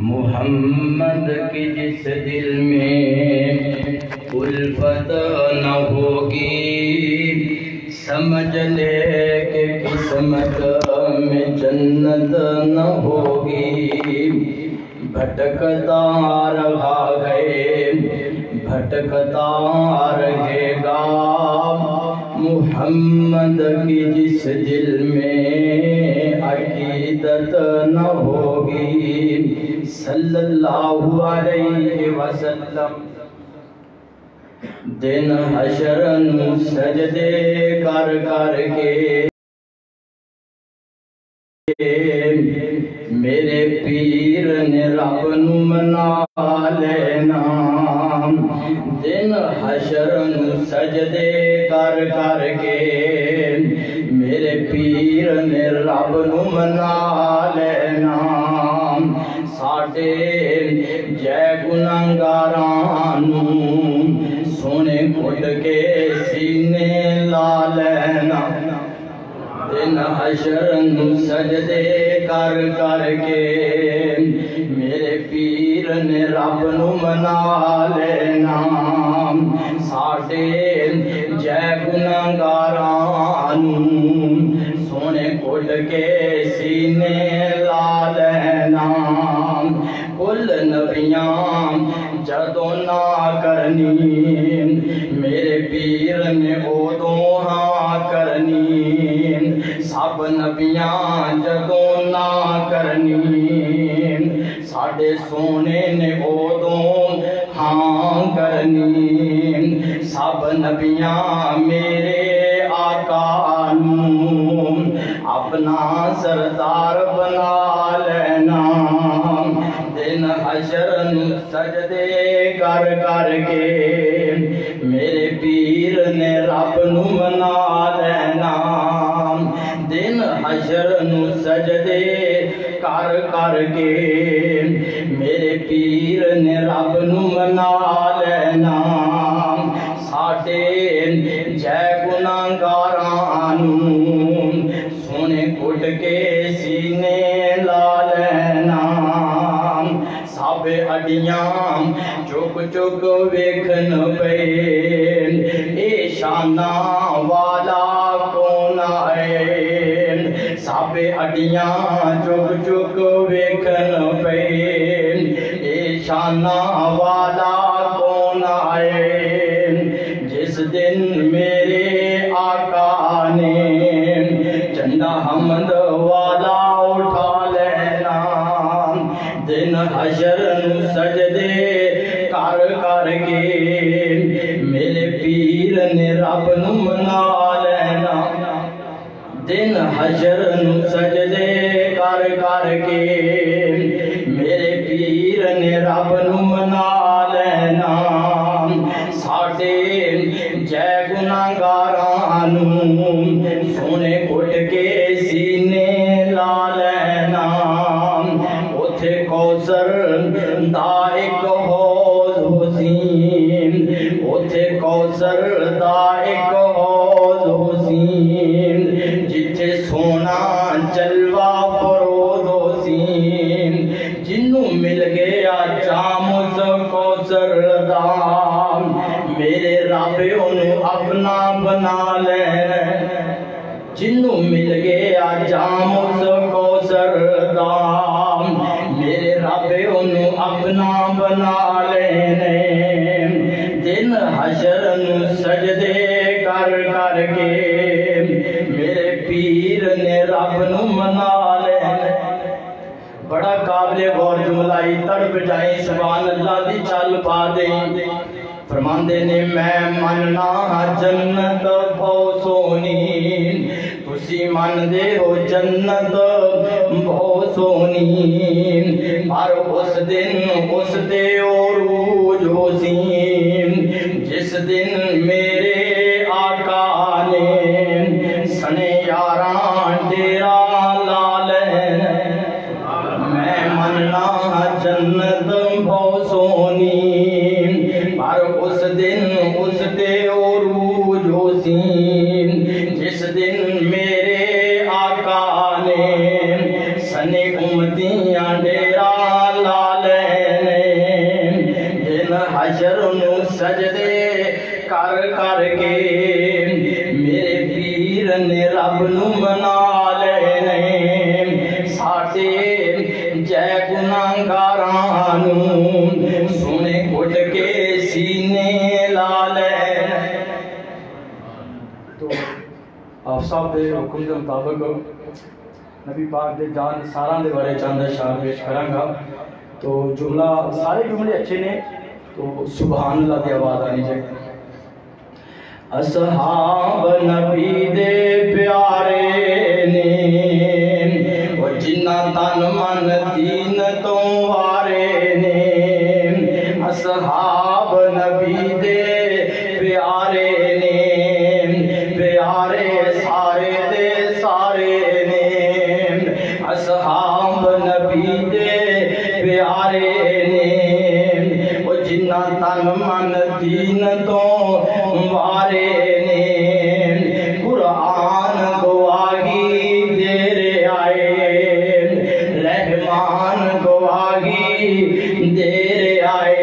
محمد کی جس دل میں الفت نہ ہوگی، سمجھ لے کہ قسمت میں جنت نہ ہوگی۔ بھٹکتا رہا ہے، بھٹکتا رہے گا، محمد کی جس دل میں عقیدت نہ ہوگی۔ صلی اللہ علیہ وسلم دن حشر نو سجدے کر کر کے میرے پیر نے رب نو منا لینا۔ دن حشر نو سجدے کر کر کے میرے پیر نے رب نو منا لینا۔ ساڈے جے گناہگاراں نوں سونے گھٹ کے سینے لا لینا۔ دن حشر نو سجدے کر کر کے میرے پیر نے رب نو منا لینا۔ ساڈے جے گناہگاراں نوں سونے گھٹ کے سینے لا لینا۔ کل نبیاں جدوں نہ کرنی، میرے پیر نے ادوں ہاں کرنی۔ سب نبیاں جدوں نہ کرنی، ساڈے سونے نے ادوں ہاں کرنی۔ سب نبیاں میرے آقا نوں اپنا سردار بنا لینا۔ دن حشر نو سجدے کر کر کے میرے پیر نے رب نو منا لینا۔ دن حشر نو سجدے کر کر کے میرے پیر نے رب نو منا لینا۔ ساڈے جے گناہگاراں نوں سونے گھٹ کے سینے لا لینا۔ سب اڈیاں چک چک ویکھن پے، اے شاناں والا کون آئے۔ سب اڈیاں چک چک ویکھن پے، اے شاناں والا کون آئے۔ جس دن میرے آقا نے جھنڈا حمد والا اٹھا لینا۔ دن حشر نو سجدے کر کر کے میرے پیر نے رب نو منا لینا۔ دن حشر نو سجدے کر کر کے میرے پیر نے رب نو منا لینا۔ ساڈے جے گناہگاراں نوں سونے گھٹ کے سینے لا لینا۔ اوتھے کوثر دا ایک حوض حسین، اوتھے کوثر دا ایک حوض حسین، جتھے سونا جلوہ فروز حسین۔ جنوں مل گیا جام اس کوثر دا، میرے رب انہوں اپنا بنا لینا۔ جنوں مل گیا جام اس کوثر دا، میرے رب انہوں اپنا بنا لینے۔ دن حشر نو سجدے کر کر کے میرے پیر نے رب نو منا لینے۔ بڑا قابل غور جملائی تڑپ جائیں سبحان اللہ دی چل پا دیں۔ فرماندے نے میں مننا جنت بہت سونی، تسی من دے ہو جنت بہت سونی، پر اس دن اس دے عروج حسین، جس دن میرے آقا نے سنے یاراں ڈیرا لا لینا۔ میں مننا جنت بہت سونی، پر اس دن اس دے عروج حسین، جس دن میرے آقا نے سنے امتیاں ڈیرا لا واسطے جے گناہگارانو سونے اٹھ کے سینے لا لین۔ تو آپ صاحب دے حکم کے مطابق نبی پاک دے جان سارا دے بارے چند اشعار پیش کروں گا۔ تو جملہ سارے جملے اچھے نے، تو سبحان اللہ دی آواز آنی چاہیے۔ اصحاب نبی دے پیارے نے اور جنہ تن من دین تو وارے نے، اصحاب نبی دے پیارے نے، پیارے سارے دے سارے نے، اصحاب نبی دے پیارے نے وہ جنہ تن من دین تو وارے نے، قرآن گواہی دے رہے آئے، رحمان گواہی دے رہے آئے،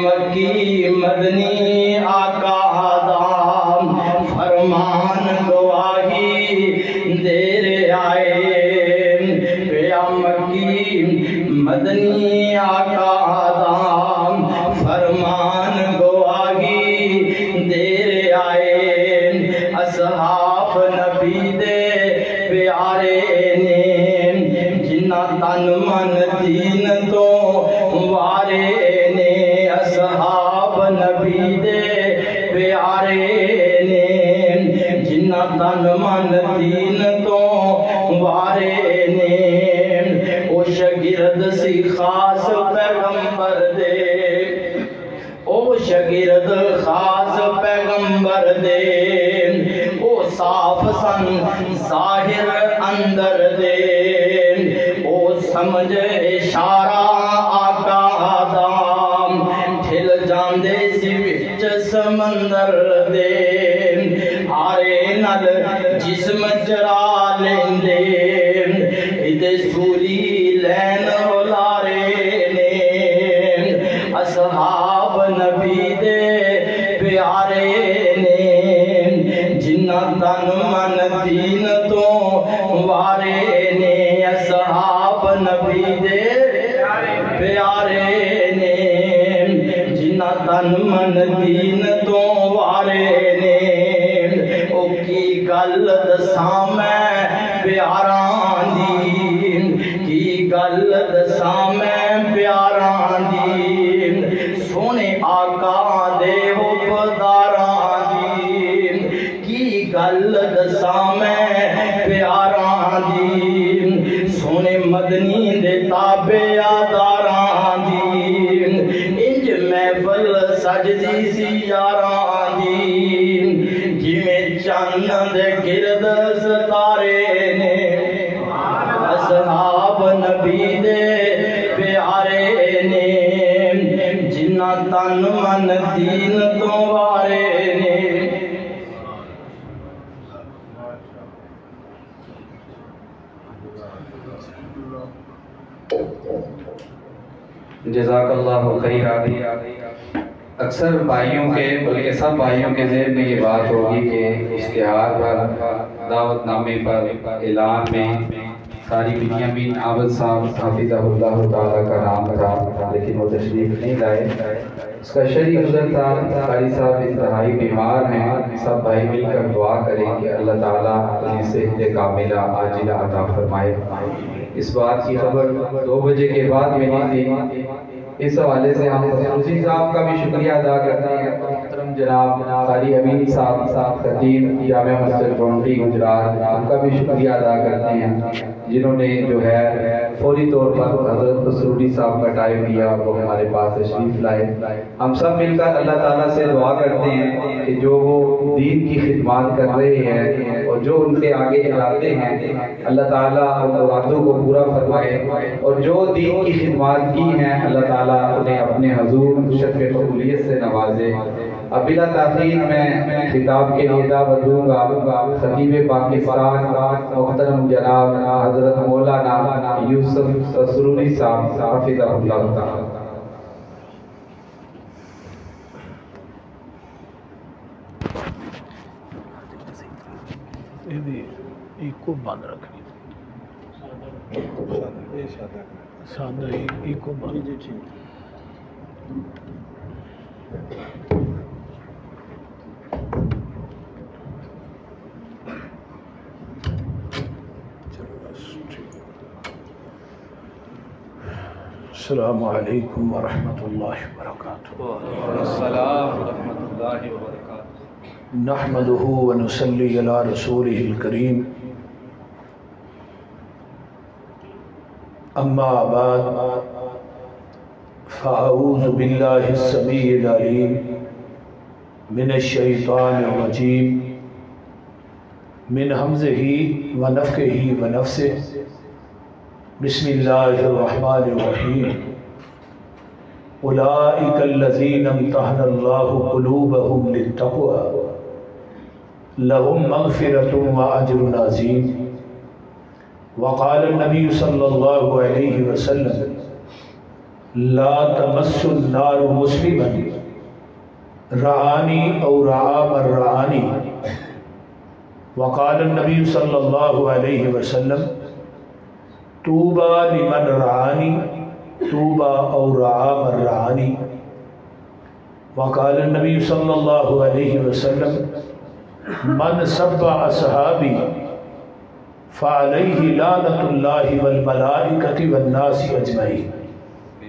مکی مدنی آقا آدم فرمان گواہی دے رہے آئے، مکی مدنی آقا آدم فرمان گواہی دے رہے آئے، اصحاب نبی دے پیارے نے جنہ تن من دین تو وارے نے، اصحاب نبی دے پیارے نے جنہ تن من دین تو وارے نے، او شگرد سی خاص پیغمبر دے، او شگرد خاص پیغمبر دے، او صاف سن ظاہر اندر دے، او سمجھ اشارہ آقا آدم ٹھل جاندے سی وچ سمندر دے، آرے نل جسم چرا لیندے ادھے سوری لین لارے نے، اصحاب نبی دے پیارے نے جنہ تن من دین تو وارے نے، اصحاب نبی دے پیارے نے جنہ تن من دین تو وارے نے، او کی گل دساں میں پیاراں دی، کی گل دساں میں پیاراں دی، سونے آقا دے حبداراں دی، کی گل دساں میں پیاراں دی، سونے مدنی دے تابعداراں دی، انج محفل سجدی سی یاراں دی، جویں چاند گرد ستارے نے، اصحاب نبی دے پیارے نے جنہ تن من دین تو وارے نے۔ جزاک اللہ خیر۔ اکثر بھائیوں کے بلکہ سب بھائیوں کے ذہن میں یہ بات ہوگی کہ اشتہار پر، دعوت نامے پر، اعلان میں ساری بنیامین عابد صاحب حافظہ اللہ تعالیٰ کا نام تھا، لیکن وہ تشریف نہیں لائے۔ اس کا شرعی عذر تھا، قاری صاحب انتہائی بیمار ہیں، سب بھائی مل کر دعا کریں کہ اللہ تعالیٰ انہیں صحت کاملہ عاجلہ عطا فرمائے۔ اس بات کی خبر 2 بجے کے بعد ملی تھی۔ اس حوالے سے ہم مسعودی صاحب کا بھی شکریہ ادا کرتے ہیں، محترم جناب قاری امین صاحب خطیب جامع مسجد گونڈی گجرات، ان کا بھی شکریہ ادا کرتے ہیں جنہوں نے جو ہے فوری طور پر حضرت مسعودی صاحب کا ٹائم دیا، وہ ہمارے پاس تشریف لائے۔ ہم سب مل کر اللہ تعالیٰ سے دعا کرتے ہیں کہ جو وہ دین کی خدمات کر رہے ہیں اور جو ان کے آگے چلاتے ہیں، اللہ تعالیٰ ان مرادوں کو پورا فرمائے، اور جو دین کی خدمات کی ہیں اللہ تعالیٰ انہیں اپنے حضور شرف قبولیت سے نوازے۔ اب بلا تاخیر میں خطاب کے لیے دعوت دوں گا خطیب پاکستان محترم جناب حضرت مولانا یوسف سروری صاحب حفظہ اللہ تعالیٰ۔ ایک کو بند رکھنی سادہ ایک کو بات جی ٹھیک السلام علیکم ورحمۃ اللہ وبرکاتہ۔ السلام ورحمۃ اللہ وبرکاتہ۔ نحمدہ ونصلی علی رسولہ الکریم، اما بعد فاعوذ باللہ السمیع العلیم من الشیطان الرجیم من حمزہ ونفخہ ونفثہ، بسم اللہ الرحمن الرحیم۔ اولئک الذین امتحن اللہ قلوبہم للتقوی لہم مغفرۃ واجر عظیم۔ وقال النبی صلی اللہ علیہ وسلم لا تمس النار مسلما رعانی او رعا من رعانی۔ وقال النبی صلی اللہ علیہ وسلم طوبى لمن رعانی طوبى او رعا من رعانی۔ وقال النبی صلی اللہ علیہ وسلم من سب اصحابی فعلیہ لعنۃ اللہ والملائکۃ والناس اجمعین۔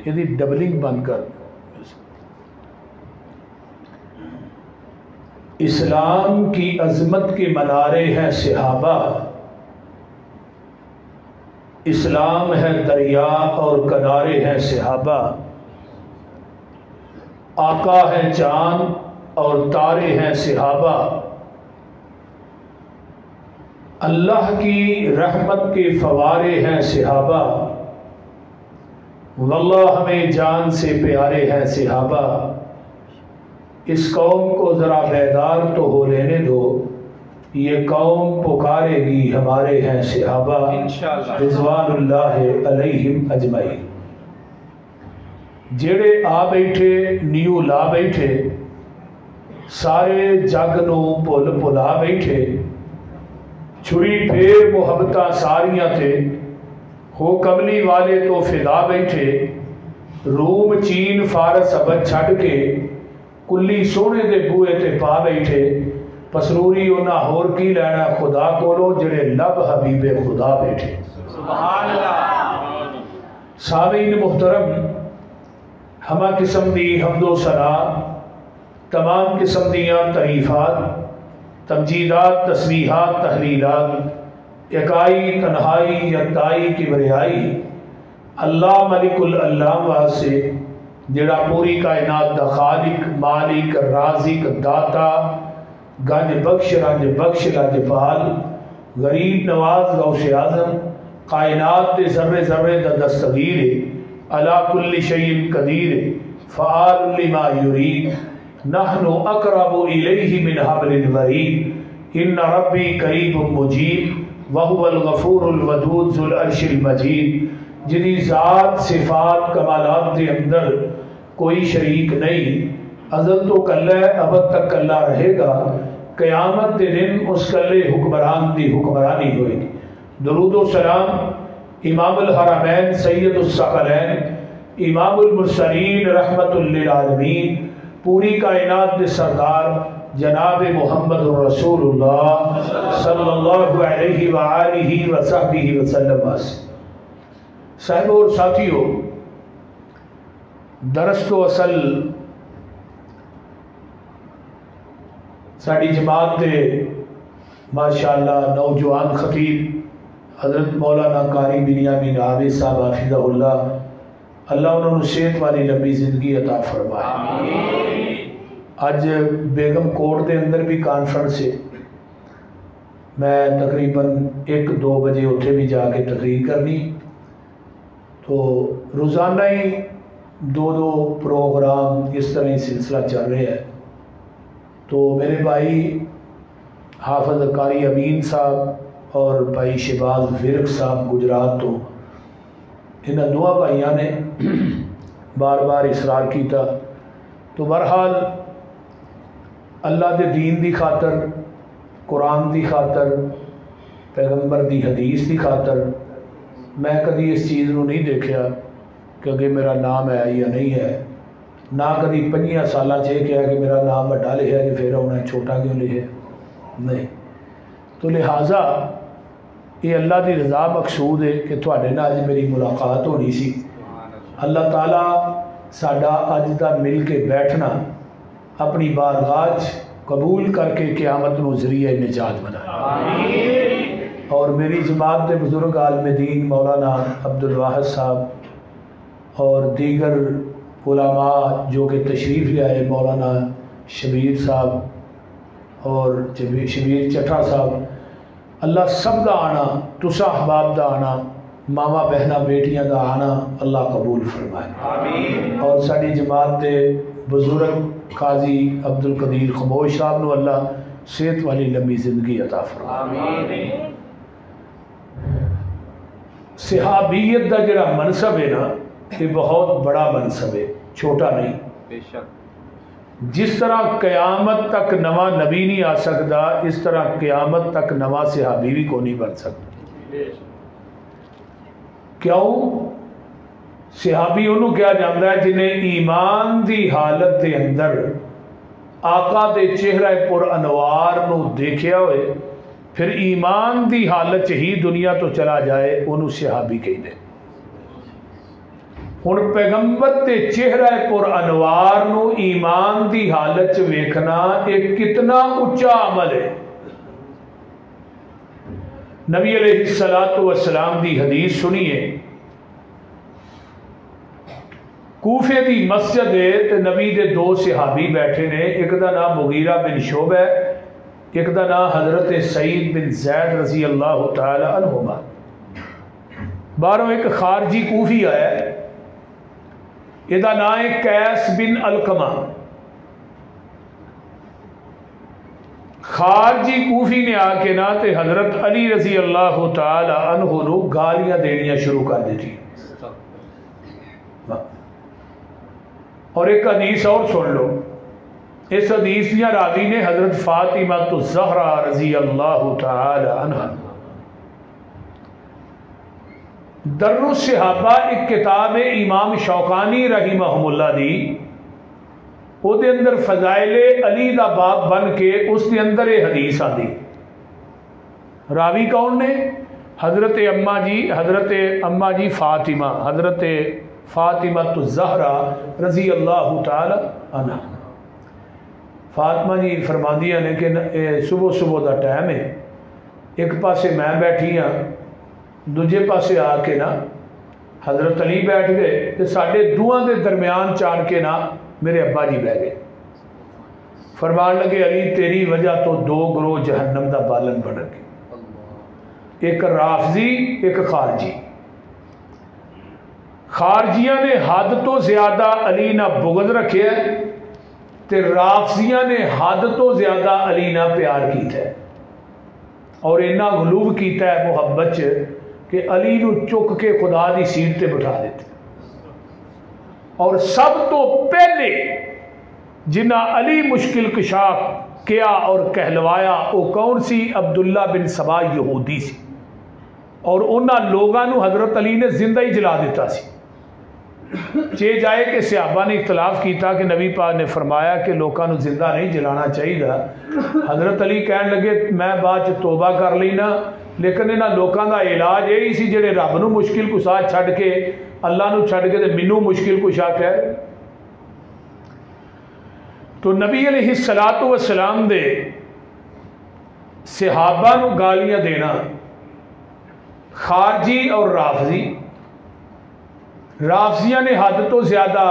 یہ ڈبلنگ بند کر۔ اسلام کی عظمت کے منارے ہیں صحابہ، اسلام ہے دریا اور کنارے ہیں صحابہ، آقا ہے چاند اور تارے ہیں صحابہ، اللہ کی رحمت کے فوارے ہیں صحابہ، واللہ ہمیں جان سے پیارے ہیں صحابہ۔ اس قوم کو ذرا بیدار تو ہو لینے دو، یہ قوم پکارے گی ہمارے ہیں صحابہ رضوان اللہ علیہم اجمعین۔ جڑے آ بیٹھے نیو لا بیٹھے، سارے جگ نو بھل بھلا بیٹھے، چھری پھیر محبتاں ساریاں تھے، ہو کملی والے تو فدا بیٹھے، روم چین فارس ابد چھڈ کے کلی سونے دے بوئے تے پا بیٹھے، پسروری انہاں ہور کی لینا خدا کولو جڑے لب حبیب خدا بیٹھے۔ سبحان اللہ۔ سامعین محترم، ہمہ قسم دی حمد و ثنا، تمام قسم دیاں تعریفات، تمجیدات، تسبیحات، تحلیلات، یکائی تنہائی یکتائی کبریائی اللہ ملک العلام واسے جڑا پوری کائنات دا خالق، مالک، رازق، داتا، گنج بخش، رنج بخش، لج پال، غریب نواز، غوث اعظم، کائنات دے ذرے ذرے دا دستگیر، علی کل شیء قدیر، فعال لما یرید، نحن اقرب الیہ من حبل الورید، ان ربی قریب مجیب وہو الغفور الودود ذو العرش المجید۔ جنی ذات صفات کمالات دے اندر کوئی شریک نہیں، ازل تو کلہ ہے، ابد تک کلہ رہے گا، قیامت دے دن اس کلے حکمران دی حکمرانی ہوئے گی۔ درود و سلام امام الحرمین سید الثقلین امام المرسلین رحمت للعالمین پوری کائنات دے سردار جناب محمد رسول اللہ صلی اللہ علیہ وآلہ وصحبہ وسلم واسے۔ صاحب اور ساتھیو، درس تو اصل ساڑی جماعت دے ماشاءاللہ نوجوان خطیب حضرت مولانا قاری بنیامین عابد صاحب حفظہ اللہ انہوں نے صحت والی لمبی زندگی عطا فرمائے۔ آج بیگم کوٹ دے اندر بھی کانفرنس ہے، میں تقریباً 1-2 بجے اتھے بھی جا کے تقریر کرنی، تو روزانہ ہی 2 پروگرام اس طرح ہی سلسلہ چل رہے ہیں۔ تو میرے بھائی حافظ قاری امین صاحب اور بھائی شہباز ورک صاحب گجرات تو انہاں دعا بھائیاں نے بار بار اصرار کیتا، تو بہرحال اللہ دے دین دی خاطر، قرآن دی خاطر، پیغمبر دی حدیث دی خاطر میں کدی اس چیز کو نہیں دیکھا کہ اگے میرا نام ہے یا نہیں ہے، نہ کدی 5 سالاں یہ کہا کہ میرا نام بڑا لکھا کہ پھر انہیں چھوٹا کیوں لکھے، نہیں۔ تو لہٰذا یہ اللہ دی رضا مقصود ہے کہ تھوڑے نال اج میری ملاقات ہونی سی۔ اللہ تعالیٰ ساڈا اج دا مل کے بیٹھنا اپنی بارگاہ قبول کر کے قیامت نو ذریعہ نجات بنائے۔ اور میری جماعت کے بزرگ عالم دین مولانا عبد الواحد صاحب اور دیگر علماء جو کہ تشریف لے آئے، مولانا شبیر صاحب اور شبیر چٹھا صاحب، اللہ سب کا آنا، تسا احباب کا آنا، ماما بہنا بیٹیاں کا آنا اللہ قبول فرمائے۔ اور ساری جماعت کے بزرگ قاضی عبد القدیر خموش صاحب نو اللہ صحت والی لمبی زندگی عطا فرمائے۔ صحابیت دا جڑا منصب ہے نا، یہ بہت بڑا منصب ہے، چھوٹا نہیں۔ بے شک جس طرح قیامت تک نواں نبی نہیں آ سکتا، اس طرح قیامت تک نواں صحابی بھی کو نہیں بن سکتا۔ کیوں؟ صحابی انہوں کیا جانتا ہے جنہیں ایمان دی حالت دے اندر آقا دے چہرہ پر انوار نو دیکھیا ہوئے، پھر ایمان دی حالت ہی دنیا تو چلا جائے، انہوں صحابی کہی دے۔ ہن پیغمبر دے چہرہ پر انوار نو ایمان دی حالت ویکھنا ایک کتنا اچا عمل ہے۔ نبی علیہ السلام دی حدیث سنیے، کوفے دی مسجد ہے تے نبی دے 2 صحابی بیٹھے نے، ایک دا نام مغیرہ بن شعبہ ہے، ایک دا نام حضرت سعید بن زید رضی اللہ تعالی عنہما۔ باروں ایک خارجی کوفی آیا ہے، یہ دا نام ہے قیس بن علقمہ۔ خارجی کوفی نے آ کے نا تے حضرت علی رضی اللہ تعالی عنہ نو گالیاں دینیاں شروع کر دیتی۔ اور ایک حدیث اور سن لو، اس حدیث یا راوی نے حضرت فاطمہ الزہرا رضی اللہ تعالی عنہ۔ در الصحابہ ایک کتاب امام شوکانی رحمہ اللہ دی، وہ دے اندر فضائل علی دا باب بن کے اس دے اندر یہ حدیث آدھی۔ راوی کون نے؟ حضرت اماں جی فاطمہ، حضرت فاطمہ الزہرا رضی اللہ تعالی عنہ۔ فاطمہ جی فرماندیاں نے کہ صبح دا ٹائم ہے، ایک پاسے میں بیٹھی ہاں، دوجے پاسے آ کے نا حضرت علی بیٹھ گئے، تے ساڈے دوواں دے درمیان چان کے نا میرے ابا جی بہ گئے۔ فرمان لگے علی تیری وجہ تو 2 گروہ جہنم دا بالن بن گئے، ایک رافضی ایک خارجی۔ خارجیاں نے حد تو زیادہ علی نہ بغض رکھے ہے، تے رافضیاں نے حد تو زیادہ علی نہ پیار کیتا ہے، اور اینا غلو کیتا ہے محبت کہ علی نو چک کے خدا دی سیٹ تے بٹھا دیتے۔ اور سب تو پہلے جنہ علی مشکل کشا کیا اور کہلوایا وہ کون سی؟ عبداللہ بن سبا یہودی سی، اور انہاں لوگاں نو حضرت علی نے زندہ ہی جلا دیتا سی۔ چے جائے کہ صحابہ نے اختلاف کیتا کہ نبی پاک نے فرمایا کہ لوگاں نو زندہ نہیں جلانا چاہیے۔ حضرت علی کہن لگے میں بعد توبہ کر لینا، لیکن انہاں لوگاں دا علاج یہی سی جڑے رب نو مشکل کشا چھڈ کے اللہ نو چھڈ کے تے مینوں مشکل کشا کہہ۔ تو نبی علیہ السلام دے صحابہ نو گالیاں دینا، خارجی اور رافضی، رافضیاں نے حد تو زیادہ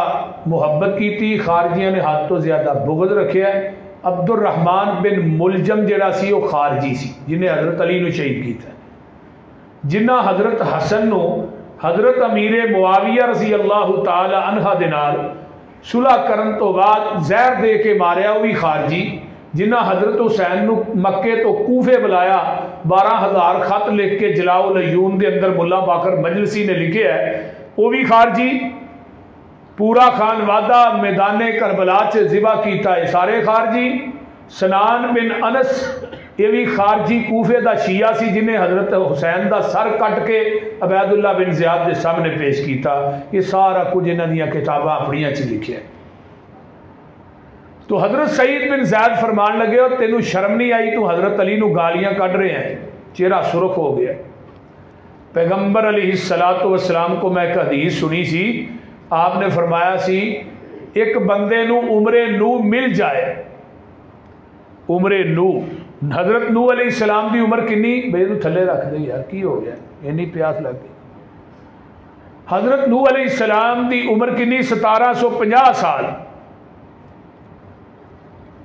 محبت کی تھی، خارجیاں نے حد تو زیادہ بغض رکھیا ہے۔ عبد الرحمن بن ملجم جڑا سی وہ خارجی سی جنہیں حضرت علی نو شہید کیتا ہے، جنہ حضرت حسن نو حضرت امیر معاویہ رضی اللہ تعالی عنہ دے نال صلح کرن تو بعد زہر دے کے ماریا، وہ بھی خارجی۔ جنہ حضرت حسین نو مکے تو کوفے بلایا، 12,000 خط لکھ کے جلاؤ العیون دے اندر ملا باقر مجلسی نے لکھے ہے، وہ بھی خارجی۔ پورا خان وادہ میدان کربلا ذبح کیتا ہے، سارے خارجی۔ سنان بن انس یہ بھی خارجی کوفے دا شیعہ سی جنہیں حضرت حسین دا سر کٹ کے عبید اللہ بن زیاد کے سامنے پیش کیتا. یہ سارا کچھ انہاں دیاں کتاباں اپنیاں چ لکھیا. تو حضرت سعید بن زید فرمان لگے اور تینوں شرم نہیں آئی تو حضرت علی نو گالیاں کٹ رہے ہیں. چہرہ سرخ ہو گیا. پیغمبر علیہ السلام کو میں ایک حدیث سنی سی. آپ نے فرمایا سی ایک بندے نو عمر نو مل جائے. عمر نو حضرت نو علیہ السلام دی عمر کنی؟ بھئی تو تھلے رکھ دے یار کی ہو گیا اینی پیاس لگ گئی. حضرت نو علیہ السلام دی عمر کنی؟ 1750 سال.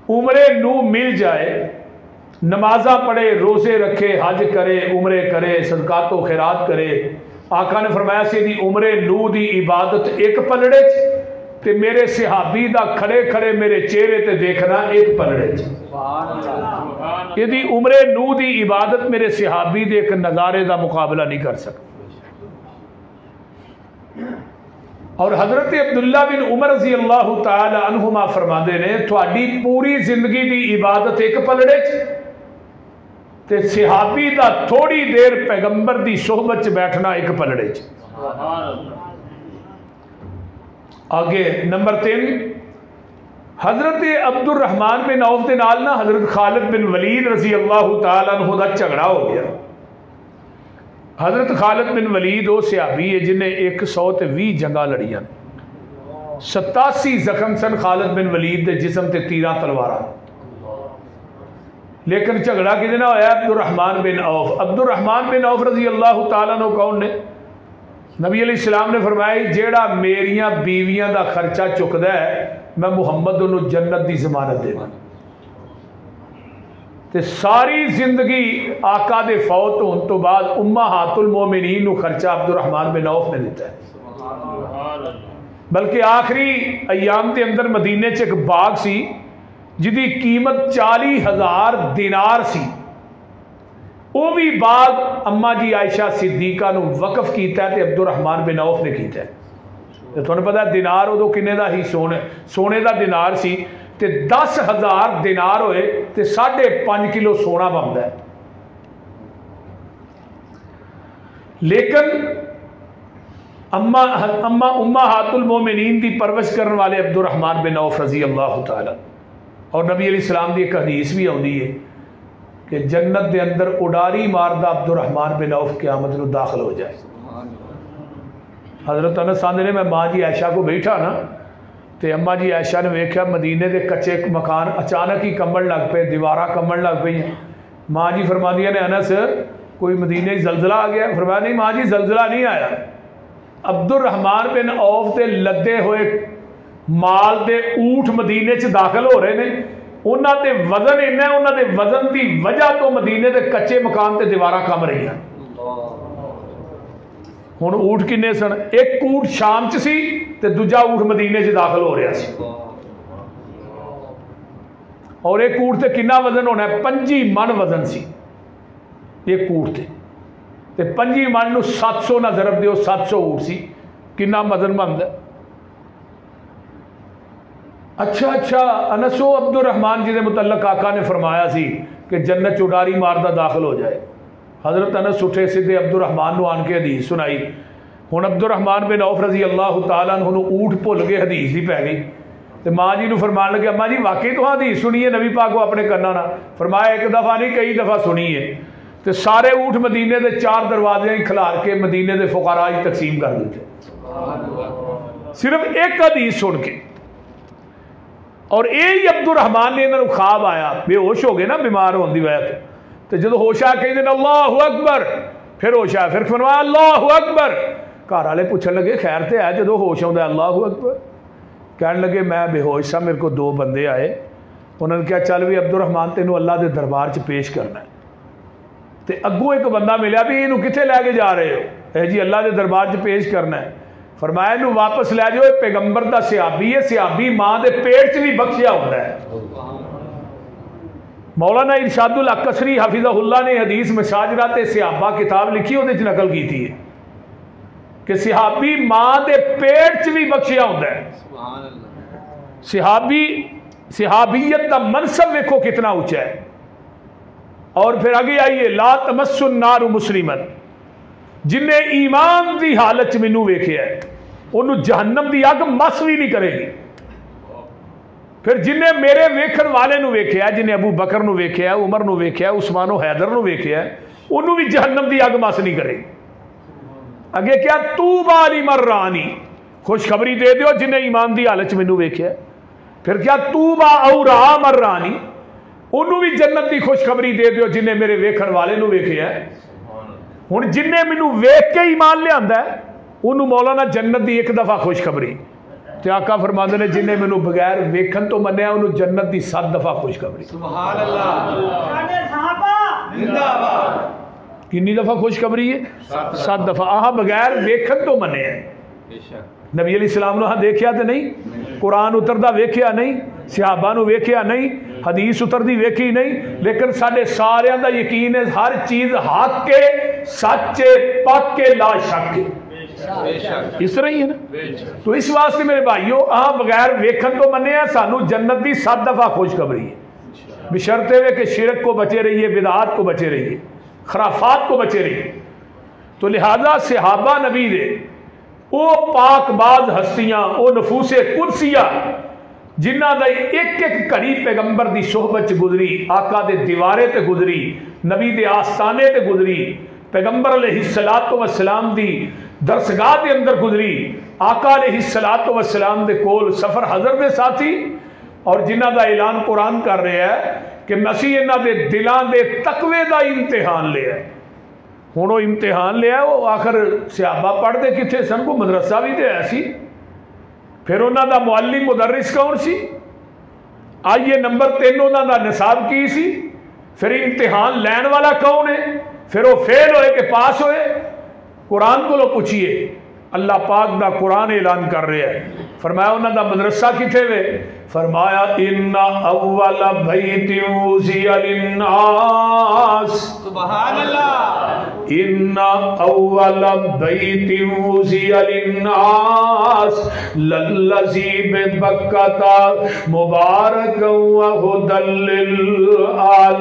عمر نو مل جائے، نمازہ پڑھے، روزے رکھے، حج کرے، عمرے کرے، صدقات و خیرات کرے. آقا نے فرمایا سی دی عمر نو دی عبادت ایک پلڑے تے میرے صحابی دا کھڑے کھڑے میرے چہرے تے دیکھنا ایک پلڑے. یہ دی عمر نو دی عبادت میرے صحابی دے ایک نظارے دا مقابلہ نہیں کر سکتا. اور حضرت عبداللہ بن عمر رضی اللہ تعالی عنہما فرماندے نے تھوڑی پوری زندگی دی عبادت ایک پلڑے تے صحابی دا تھوڑی دیر پیغمبر دی صحبت چ بیٹھنا ایک پلڑے. آگے نمبر 3 حضرت عبد الرحمن بن عوف دے نال نا حضرت خالد بن ولید رضی اللہ تعالی عنہ دا جھگڑا ہو گیا. حضرت خالد بن ولید وہ صحابی ہے جنہیں 120 جنگاں لڑیاں. 87 زخم سن خالد بن ولید دے جسم تے تیراں تلواراں. لیکن جھگڑا کدے نہ ہویا؟ عبد الرحمن بن عوف. عبد الرحمن بن عوف رضی اللہ تعالیٰ عنہ کون نے؟ نبی علیہ السلام نے فرمایا جیڑا میریاں بیویاں دا خرچہ چکدا ہے میں محمد انہوں جنت دی ضمانت دے. تے ساری زندگی آقا دے فوت ہون تو بعد امہات المومنین نو خرچہ عبد الرحمن بن عوف نے دیتا ہے. بلکہ آخری ایام دے اندر مدینے چ ایک باغ سی جدی قیمت 40,000 دینار سی. وہ بھی باغ اما جی عائشہ صدیقہ نو وقف کیتا ہے تے عبد الرحمن بن عوف نے کیتا ہے. تھوڑے پتا دینار ادو کنے دا ہی سونے دا دینار سی تے 10,000 دینار ہوئے تے 5.5 کلو سونا بنتا ہے. لیکن امہات المومنین دی پرورش کرنے والے عبد الرحمن بن عوف رضی اللہ تعالی اور نبی علیہ السلام دی ایک حدیث بھی آتی ہے کہ جنت دے اندر اڈاری ماردہ عبد الرحمن بن عوف قیامت نو داخل ہو جائے. حضرت انس آندے نے میں ماں جی عائشہ کو بیٹھا نا تے اماں جی عائشہ نے ویکھیا مدینے دے کچے مکان اچانک ہی کمبن لگ پے، دیواراں کمبن لگ پئی. ماں جی فرماندیاں نے انس کوئی مدینے زلزلہ آ گیا؟ فرمایا نہیں ماں جی زلزلہ نہیں آیا. عبد الرحمن بن عوف دے لدے ہوئے مال دے اونٹ مدینے چ داخل ہو رہے ہیں. انہاں دے وزن اینا ہے، انہاں دے وزن دی وجہ تو مدینے دے کچے مکان تے دیواراں کم رہی ہیں. ہن اونٹ کنے سن؟ ایک اونٹ شام چ سی تے دوجا اونٹ مدینے چ داخل ہو رہا سی. اور ایک اونٹ تے کنا وزن ہونا ہے؟ 25 من وزن سی ایک اونٹ تے 25 من نو 700 نہ ضرب دیو 700 اونٹ سی کنا وزن بنتا ہے. اچھا انسو عبد الرحمن جی دے متعلق آقا نے فرمایا سی کہ جنت چوڑاری ماردہ داخل ہو جائے. حضرت انس اٹھے سیدھے عبد الرحمن نو آن کے حدیث سنائی. ہن عبد الرحمن بن عوف رضی اللہ تعالیٰ عنہ اونٹ بھول کے حدیث ہی پی گئی تے ماں جی نو فرمان لگے اماں جی واقعی تو حدیث سنی ہے نبی پاک کو اپنے کرنا نہ؟ فرمایا ایک دفعہ نہیں کئی دفعہ سنی ہے. تے سارے اونٹ مدینے دے 4 دروازے ہی کھلار کے مدینے دے فقراء ہی تقسیم کر دیتے صرف ایک حدیث سن کے. اور یہی عبد الرحمن نے انہوں خواب آیا، بے ہوش ہو گئے نا بیمار ہونے کی وجہ تو جب ہوش آیا کہیں دینا اللہ اکبر، پھر ہوش آیا پھر فرمایا اللہ اکبر. گھر والے پوچھنے لگے خیر تے ہے جدو ہوش آتا اللہ اکبر؟ کہنے لگے میں بے ہوش سا، میرے کو 2 بندے آئے انہوں نے کہا چل بھی عبد الرحمن تینوں اللہ دے دربار چ پیش کرنا ہے. تے اگوں ایک بندہ ملیا بھی یہ کتنے لے کے جا رہے ہو؟ اے جی اللہ دے دربار چ پیش کرنا ہے. فرمایا انہوں واپس لے جاؤ، پیغمبر دا صحابی ہے، صحابی ماں دے پیٹ چ بھی بخشیا ہوتا ہے. مولانا ارشاد الحق قصری حفظہ اللہ نے حدیث مشاجرات صحابہ کتاب لکھی وہ نقل کی تھی کہ صحابی ماں دے پیٹ چ بھی بخشیا ہوتا ہے. صحابیت دا منصب ویکھو کتنا اونچا ہے. اور پھر آگے آئیے لا تمس النار مسلمن جنہیں ایمان دی حالت مینوں ویکھیا ہے انہوں جہنم دی اگ مس بھی نہیں کرے گی. پھر جنہیں میرے ویکھن والے نو ویکھیا ہے جنہیں ابو بکر نو ویکھیا ہے عمر نو ویکھیا ہے عثمان و حیدر نو ویکھیا ہے انہوں بھی جہنم دی اگ مس نہیں کرے گی. اگے کیا توبا لمن رانی خوشخبری دے دیو جنہیں ایمان دی حالت مینوں ویکھیا ہے. پھر کیا توبا او را مر رانی انہوں بھی جنت دی خوشخبری دے دیو جنہیں میرے ویکھن والے نو ویکھیا ہے. ہن جنہیں مینوں ویکھ کے ایمان لیا ہے انہوں مولانا جنت دی ایک دفعہ خوشخبری تے آقا فرماندے نے جنہیں مینوں بغیر ویکھن تو منیا انہوں جنت دی 7 دفعہ خوشخبری. سبحان اللہ زندہ باد. کتنی دفعہ خوشخبری ہے 7 دفعہ. آہا بغیر ویکھن تو منیا ہے. نبی علیہ السلام نے دیکھیا تے نہیں قرآن اتردا ویکھیا نہیں صحابہ نو ویکھیا نہیں حدیث اتردی ویکھی نہیں لیکن سارے سارے دا یقین ہے ہر چیز حق کے سچ پاک کے لا شک کے اس طرح ہی ہے نا. تو اس واسطے میرے بھائیو بغیر ویکھن تو منیا سانو جنت دی 7 دفعہ خوشخبری ہے بشرطے ہوئے کہ شرک کو بچے رہیے بدعات کو بچے رہیے خرافات کو بچے رہیے. تو لہذا صحابہ نبی دے او پاک باز ہستیاں او نفوس قدسیہ جنہ دا ایک ایک گھڑی پیغمبر دی صحبت گزری آقا دے دیوارے تے گزری نبی دے آستانے تے گزری پیغمبر علیہ السلام دی درسگاہ دے اندر گزری آقا علیہ السلام دے کول سفر حضر دے ساتھی اور جنہ دا اعلان قرآن کر رہے ہیں کہ مسیح انہ دے دلان دے تقوی دا امتحان لے ہے. ہوں وہ امتحان لیا وہ آخر صحابہ پڑھتے کتنے سن کو مدرسہ بھی تو ایسی پھر انہوں دا معلم مدرس کون سی آئیے نمبر 3 انہوں دا نصاب کی سی پھر امتحان لین والا کون ہے پھر وہ فیل ہوئے کہ پاس ہوئے. قرآن کو لو پوچھئے اللہ پاک دا قرآن اعلان کر رہے ہیں فرمایا انہوں دا مدرسہ کتنے ہوئے فرمایا ان اول بیت وضع للناس سبحان اللہ ان اول بیت وضع للناس للذی ببکۃ مبارکا وہدی للعالمین.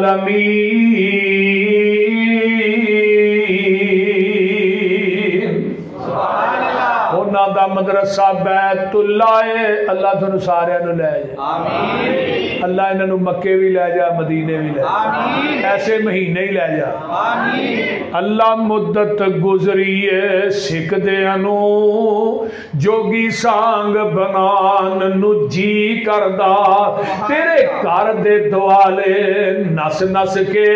دا مدرسہ بیت اللہ ہے اللہ تھانوں سارے نو لے جائے آمین. اللہ انہاں نو مکے بھی لے جا مدینے بھی لے آمین. ایسے مہینے ہی لے جا آمین. اللہ مدت گزریے سکھ دیاں نو جوگی سانگ بنان نو جی کردا تیرے گھر دے دوالے نس نس کے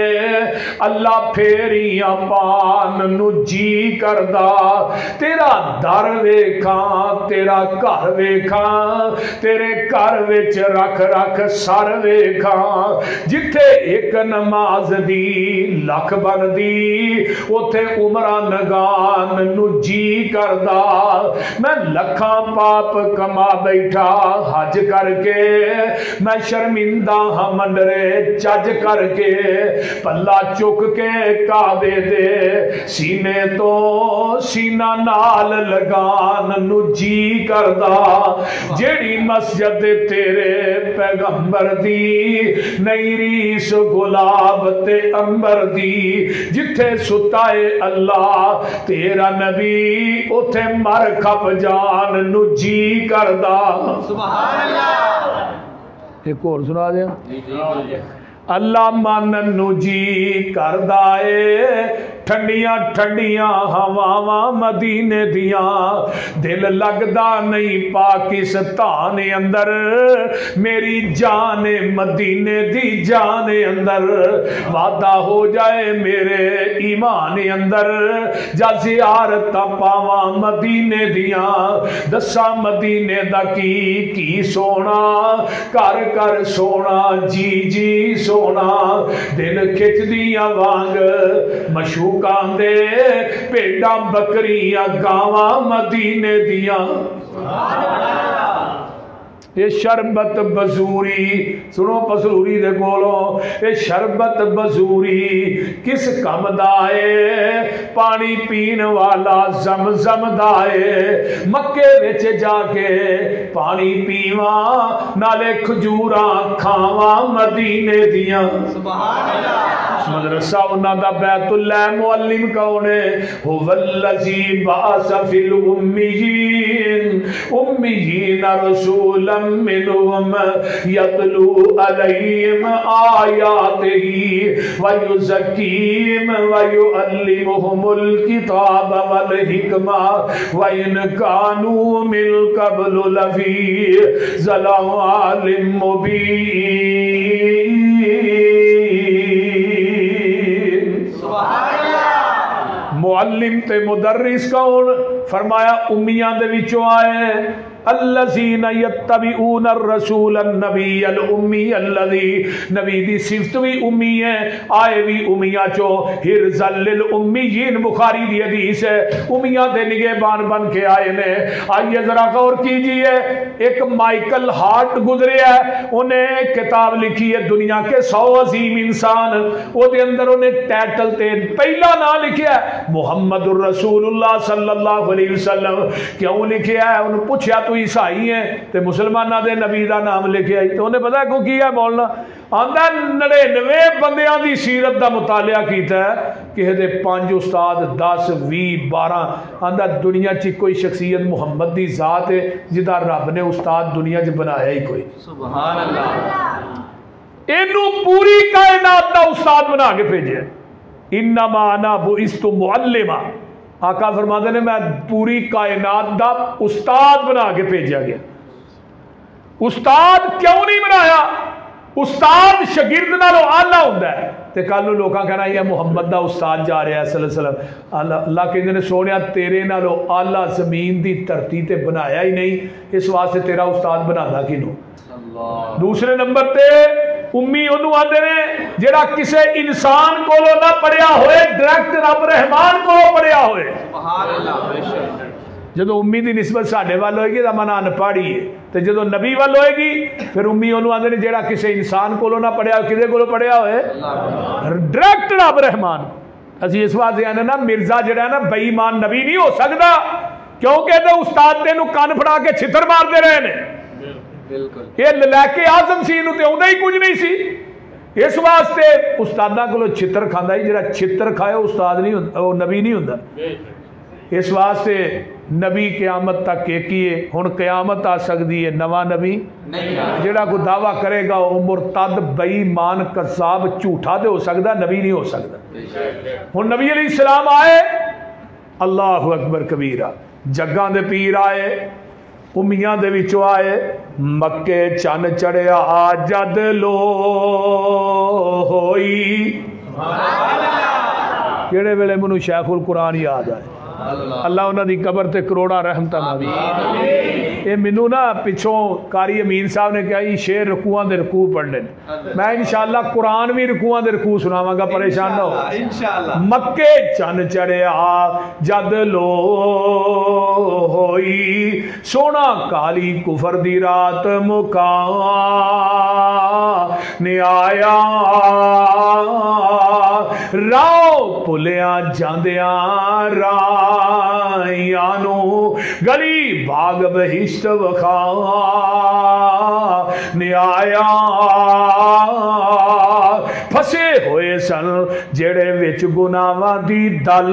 اللہ پھیریاں پان نو جی کردا تیرا در ویکھاں تیرا گھر ویکھاں تیرے گھر وچ رکھ رکھ سر ویکھاں جتھے ایک نماز دی لکھ بندی اوتھے عمرہ نگان نو جی کردا میں لکھاں پاپ کما بیٹھا حج کر کے میں شرمندہ ہاں منڈرے چج کر کے پلہ چک کے کعبے دے سینے تو سینہ نال لگان نو جی کردا جیڑی مسجد تیرے پیغمبر دی نئی ریس گلاب تے امبر دی جتھے ستائے اللہ تیرا نبی اتھے مر کھپ جان نو جی کردا سبحان اللہ. ایک اور سنا دیں اللہ مانن نو جی کردا اے ٹھنڈیاں ٹھنڈیاں ہواواں مدینے دیاں دل لگدا نہیں پاکستان اندر میری جان مدینے دی جان اندر وعدہ ہو جائے میرے ایمان اندر جا زیارت پاواں مدینے دیاں دساں مدینے دا کی سونا کر کر سونا جی جی سونا دل کھچ دیاں وانگ مشہور دے پیڑاں بکریاں گاواں مدینے دیاں یہ شربت بزوری سنو پسروری دے کولوں یہ شربت بزوری کس کم دائے پانی پین والا زمزم دائے مکے وچ جا کے پانی پیواں نالے کھجوراں کھاواں مدینے دیاں سبحان اللہ مدرسہ انہاں دا بیت اللہ معلم کون ہے هو الذی بعث فی الامیین امیین رسولا منهم يتلو عليهم آياته ويزكيهم ويعلمهم الكتاب والحكمة وإن كانوا من قبل لفي ضلال مبين معلم تے مدرس کون فرمایا امیان دے وچوں آئے الذین یتبعون الرسول النبی الامی الذی نبی دی صفت بھی امی ہے آئے بھی امیاں چو حرزل للامیین بخاری دی حدیث ہے امیاں دے نگہبان بن کے آئے نے آئیے ذرا غور کیجئے ایک مائیکل ہارٹ گزرے ہے انہیں کتاب لکھی ہے دنیا کے 100 عظیم انسان وہ دے اندر انہیں ٹیٹل تے پہلا نہ لکھیا ہے محمد الرسول اللہ صلی اللہ علیہ وسلم کیوں لکھیا ہے انہوں پوچھیا تو عیسائی ہیں تے مسلمانہ دے نبی دا نام لکھے آئی تو انہیں پتا کو کیا ہے بولنا آندھا 99 بندیاں دی سیرت دا مطالعہ کیتا ہے کہ دے 5 استاد 10 20 12 آندھا دنیا چی کوئی شخصیت محمد دی ذات ہے جدا رب نے استاد دنیا چی بنایا ہی کوئی سبحان اللہ انہوں پوری کائنات دا استاد بنا کے بھیجے انما انا بعثت معلما آقا فرماتے ہیں میں پوری کائنات دا استاد بنا کے بھیجا گیا استاد کیوں نہیں بنایا استاد شاگرد نالوں اعلیٰ ہوندا ہے تے کل نوں لوکاں کہنا یہ محمد دا استاد جا رہا ہے صلی اللہ علیہ وسلم اللہ کہندے نے سونیا تیرے نالوں اعلیٰ زمین دی دھرتی تے بنایا ہی نہیں اس واسطے تیرا استاد بنادا کینوں دوسرے نمبر تے امی انہوں آتے نے جڑا کسے انسان کو نہ پڑھیا ہوئے ڈائریکٹ رب رحمان کو پڑھیا ہوئے سبحان اللہ جدو امی دی نسبت ساڈے وال ہوئے گی تو من ان پڑھی ہے تو جدو نبی وال ہوئے گی پھر امی انہوں آتے نے جڑا کسے انسان کو نہ پڑھیا ہوئے کسے کو پڑھیا ہوئے ڈائریکٹ رب رحمان اسی اس واسطے آنے نا مرزا جڑا ہے نا بے ایمان نبی نہیں ہو سکتا کیونکہ تو استاد تینوں کان پھڑا کے چھتر مار دے رہے ہیں یہ للیکے آزم سی انہوں تے ہوندہ ہی کچھ نہیں سی اس واسطے استادہ کو چھتر کھاندہ ہی جڑا چھتر کھائے استاد نہیں ہوندہ وہ نبی نہیں ہوندہ اس واسطے نبی قیامت تک ایک ہی ہے ہن قیامت آ سکتی ہے نواں نبی جڑا کو دعویٰ کرے گا وہ مرتد بے ایمان کذاب جھوٹا دے ہو سکتا نبی نہیں ہو سکتا ہن نبی علیہ السلام آئے اللہ اکبر کبیرہ جگاں دے پیر آئے امیاں دے وچوں آئے مکے چن چڑھیا جد لو ہوئی کیڑے ویلے منو شیخ القرآن یاد آئے اللہ انہاں دی قبر تے کروڑا رحمتہ نبی یہ منو نا پچھوں قاری امین صاحب نے کہا یہ شعر رکوعاں دے رکوع پڑھنے میں انشاءاللہ قرآن بھی رکوعاں دے رکوع سناواں گا پریشان نہ ہو مکے چن چڑھیا جد لو ہوئی سونا کالی کفر دی رات مکان نے آیا راو پلیاں جاندیاں رائیانو گلی باغ بہشت وخان نے آیا پھسے ہوئے سن جڑے وچ گناواں دی دل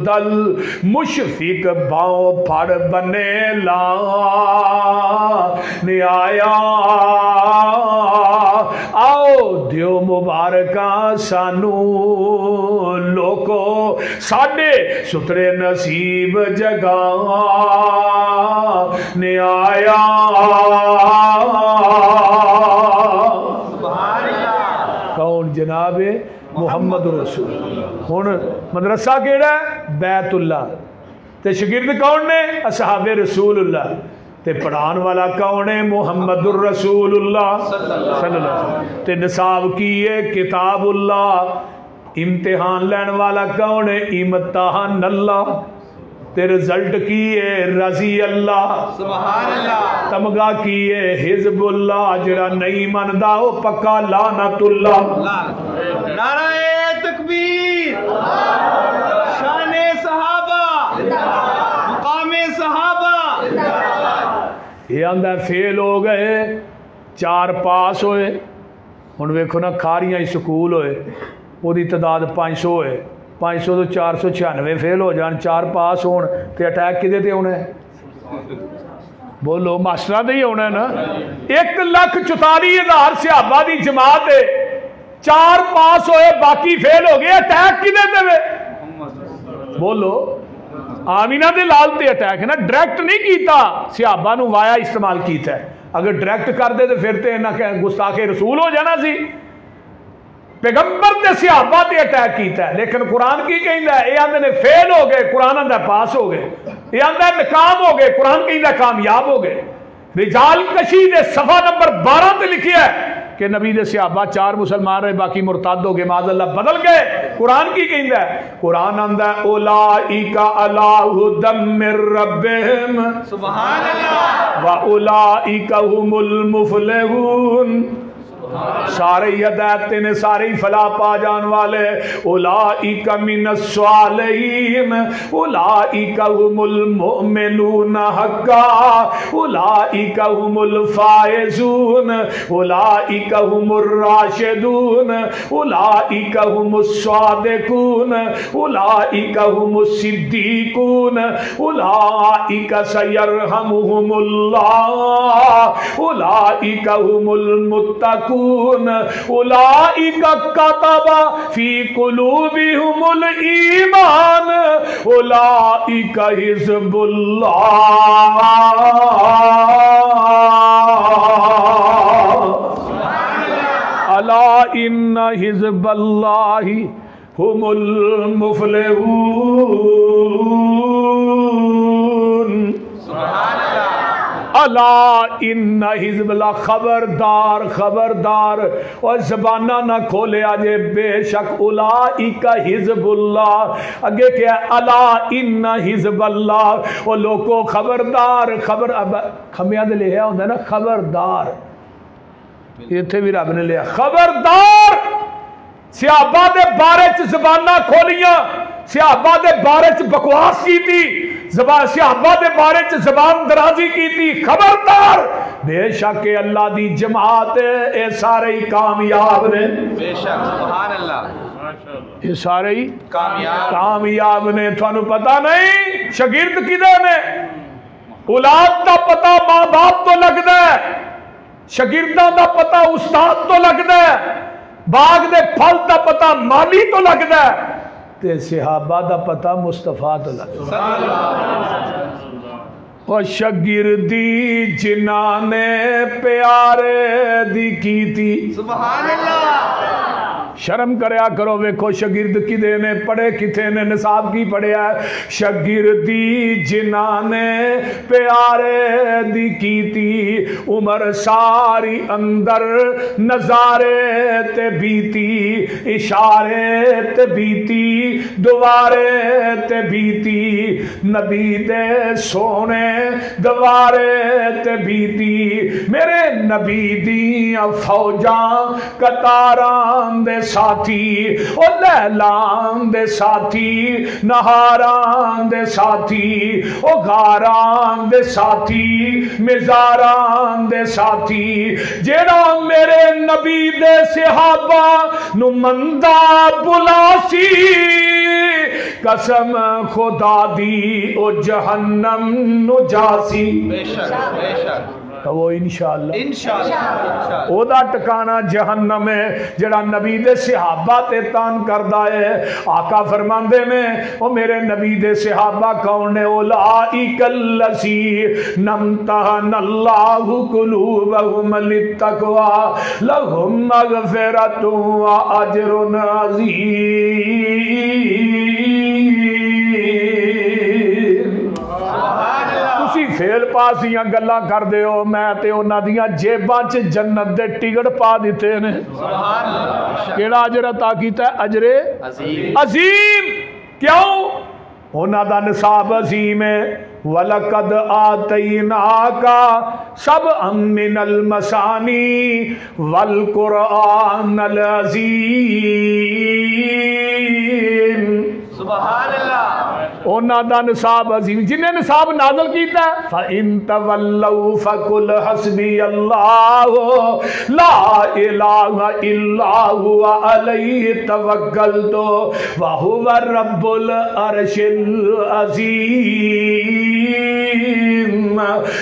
دل مشفق باؤں پھڑ بنے لا نے آیا آؤ دیو مبارکاں سانو لوکو ساڈے سترے نصیب جگاں نے آیا کون جناب محمد رسول ہن مدرسہ کیڑا ہے بیت اللہ تے شاگرد کون نے اصحاب رسول اللہ تے پڑھان والا کون ہے محمد الرسول اللہ صلی اللہ علیہ وسلم تے نصاب کی ہے کتاب اللہ امتحان لین والا کون ہے امتحان اللہ تے رزلٹ کی ہے رضی اللہ سبحان اللہ تمغہ کی ہے حزب اللہ جڑا نہیں ماندا او پکا لعنت اللہ نعرہ تکبیر شان صحابہ مقام صحابہ یہ آندہ فیل ہو گئے 4 پاس ہوئے ہن ویکھو نا کھاریاں سکول ہوئے وہ دی تعداد 500 ہوئے 500 تو 496 فیل ہو جان 4 پاس ہون تے اٹیک کدے تے ہونا ہے بولو ماسٹرہ دے ہی ہونا ہے نا 1,44,000 صحابہ دی جماعت ہے 4 پاس ہوئے باقی فیل ہو گئے اٹیک کدے تے وے بولو آمینہ دے لال تے اٹیک ہے نا ڈائریکٹ نہیں کیتا صحابہ نو وایا استعمال کیتا ہے اگر ڈائریکٹ کر دے تو پھر تے انہاں گستاخ رسول ہو جانا سی پیغمبر تے صحابہ تے اٹیک کیتا ہے لیکن قرآن کی کہندا ہے یہ آندے نے فیل ہو گئے قرآن آندہ پاس ہو گئے یہ آندہ ناکام ہو گئے قرآن کہندا کامیاب ہو گئے رجال کشی دے صفحہ نمبر 12 تے لکھیا ہے کہ نبی دے صحابہ 4 مسلمان رہے باقی مرتد ہو گئے معاذ اللہ بدل گئے قرآن کی کہندا ہے قرآن آندہ ہے اولئک علی ھدی من ربہم سبحان اللہ واولئک ھم المفلحون سارے ہدایت نے سارے فلاح پا جان والے اولئک من الصالحین اولئک ھم المؤمنون حقا اولئک ھم الفائزون اولئک ھم الراشدون اولئک ھم الصادقون اولئک ھم الصدیقون اولئک سیرحمہم اللہ اولئک ھم المتقون اولئک کتب فی قلوبہم الایمان اولئک حزب اللہ الا ان حزب اللہ ہم المفلحون الا ان حزب اللہ خبردار خبردار اور زبانہ نہ کھولے آجے بے شک اولئک حزب اللہ اگے کیا الا ان حزب اللہ اور لوگوں خبردار خبر اب خمیاد لے ہوندہ ہے نا خبردار یہ تھے بھی رب نے لیا خبردار صحابہ دے بارے چ زبانہ کھولیاں صحابہ دے بارے چ بکواس کی تھی صحابہ دے بارے چ زبان درازی کی تھی خبردار بے شک اللہ دی جماعت اے سارے ہی کامیاب نے بے شک سبحان اللہ یہ سارے ہی کامیاب نے تھانو پتہ نہیں شاگرد کدے نے اولاد دا پتہ ماں باپ تو لگدا ہے شاگرداں دا پتہ استاد تو لگدا ہے باغ دے پھل دا پتہ مالی تو لگدا ہے تے صحابہ دا پتہ مصطفیٰ تو لگدا ہے اور شاگردی جنہاں نے پیارے دی کی تھی سبحان اللہ شرم کریا کرو ویکھو شاگرد کدے نے پڑھے کتھے نے نصاب کی پڑھیا ہے شاگردی جنہاں نے پیارے دی کی تھی عمر ساری اندر نظارے تے بیتی اشارے تے بیتی دوارے تے بیتی نبی دے سونے دوارے تے بیتی میرے نبی دیاں فوجاں قطاران دے ساتھی او لیلان دے ساتھی نہاران دے ساتھی او غاران دے ساتھی مزاران دے ساتھی جیڑا میرے نبی دے صحابہ نمندہ بلاسی قسم خدا دی او جہنم نو جاسی بے شک بے شک وہ انشاءاللہ انشاءاللہ او دا ٹکانا جہنم ہے جڑا نبی دے صحابہ تے تان کردہ ہے آقا فرماندے میں او میرے نبی دے صحابہ کون نے اولئک الذی نمتحن اللہ قلوبہم للتقوی لہم مغفرۃ و اجر عظیم فیل پاسیاں گلاں کر دے ہو میں تے انہاں دیاں جیباں چ جنت دے ٹکٹ پا دیتے نے سبحان اللہ کیڑا اجر عطا کیتا ہے اجر عظیم کیوں ہونا دا نصاب عظیم ہے وَلَقَدْ آتَيْنَاكَ سَبْعًا مِّنَ الْمَثَانِي وَالْقُرْآنَ الْعَظِيمَ سبحان اللہ اونا دا نصاب عظیم جنہیں نصاب نازل کیتا ہے فَإِن تَوَلَّوْا فَقُلْ حَسْبِيَ اللَّهُ لَا إِلَٰهَ إِلَّا هُوَ عَلَيْهِ تَوَكَّلْتُ وَهُوَ رَبُّ الْعَرْشِ الْعَظِيمِ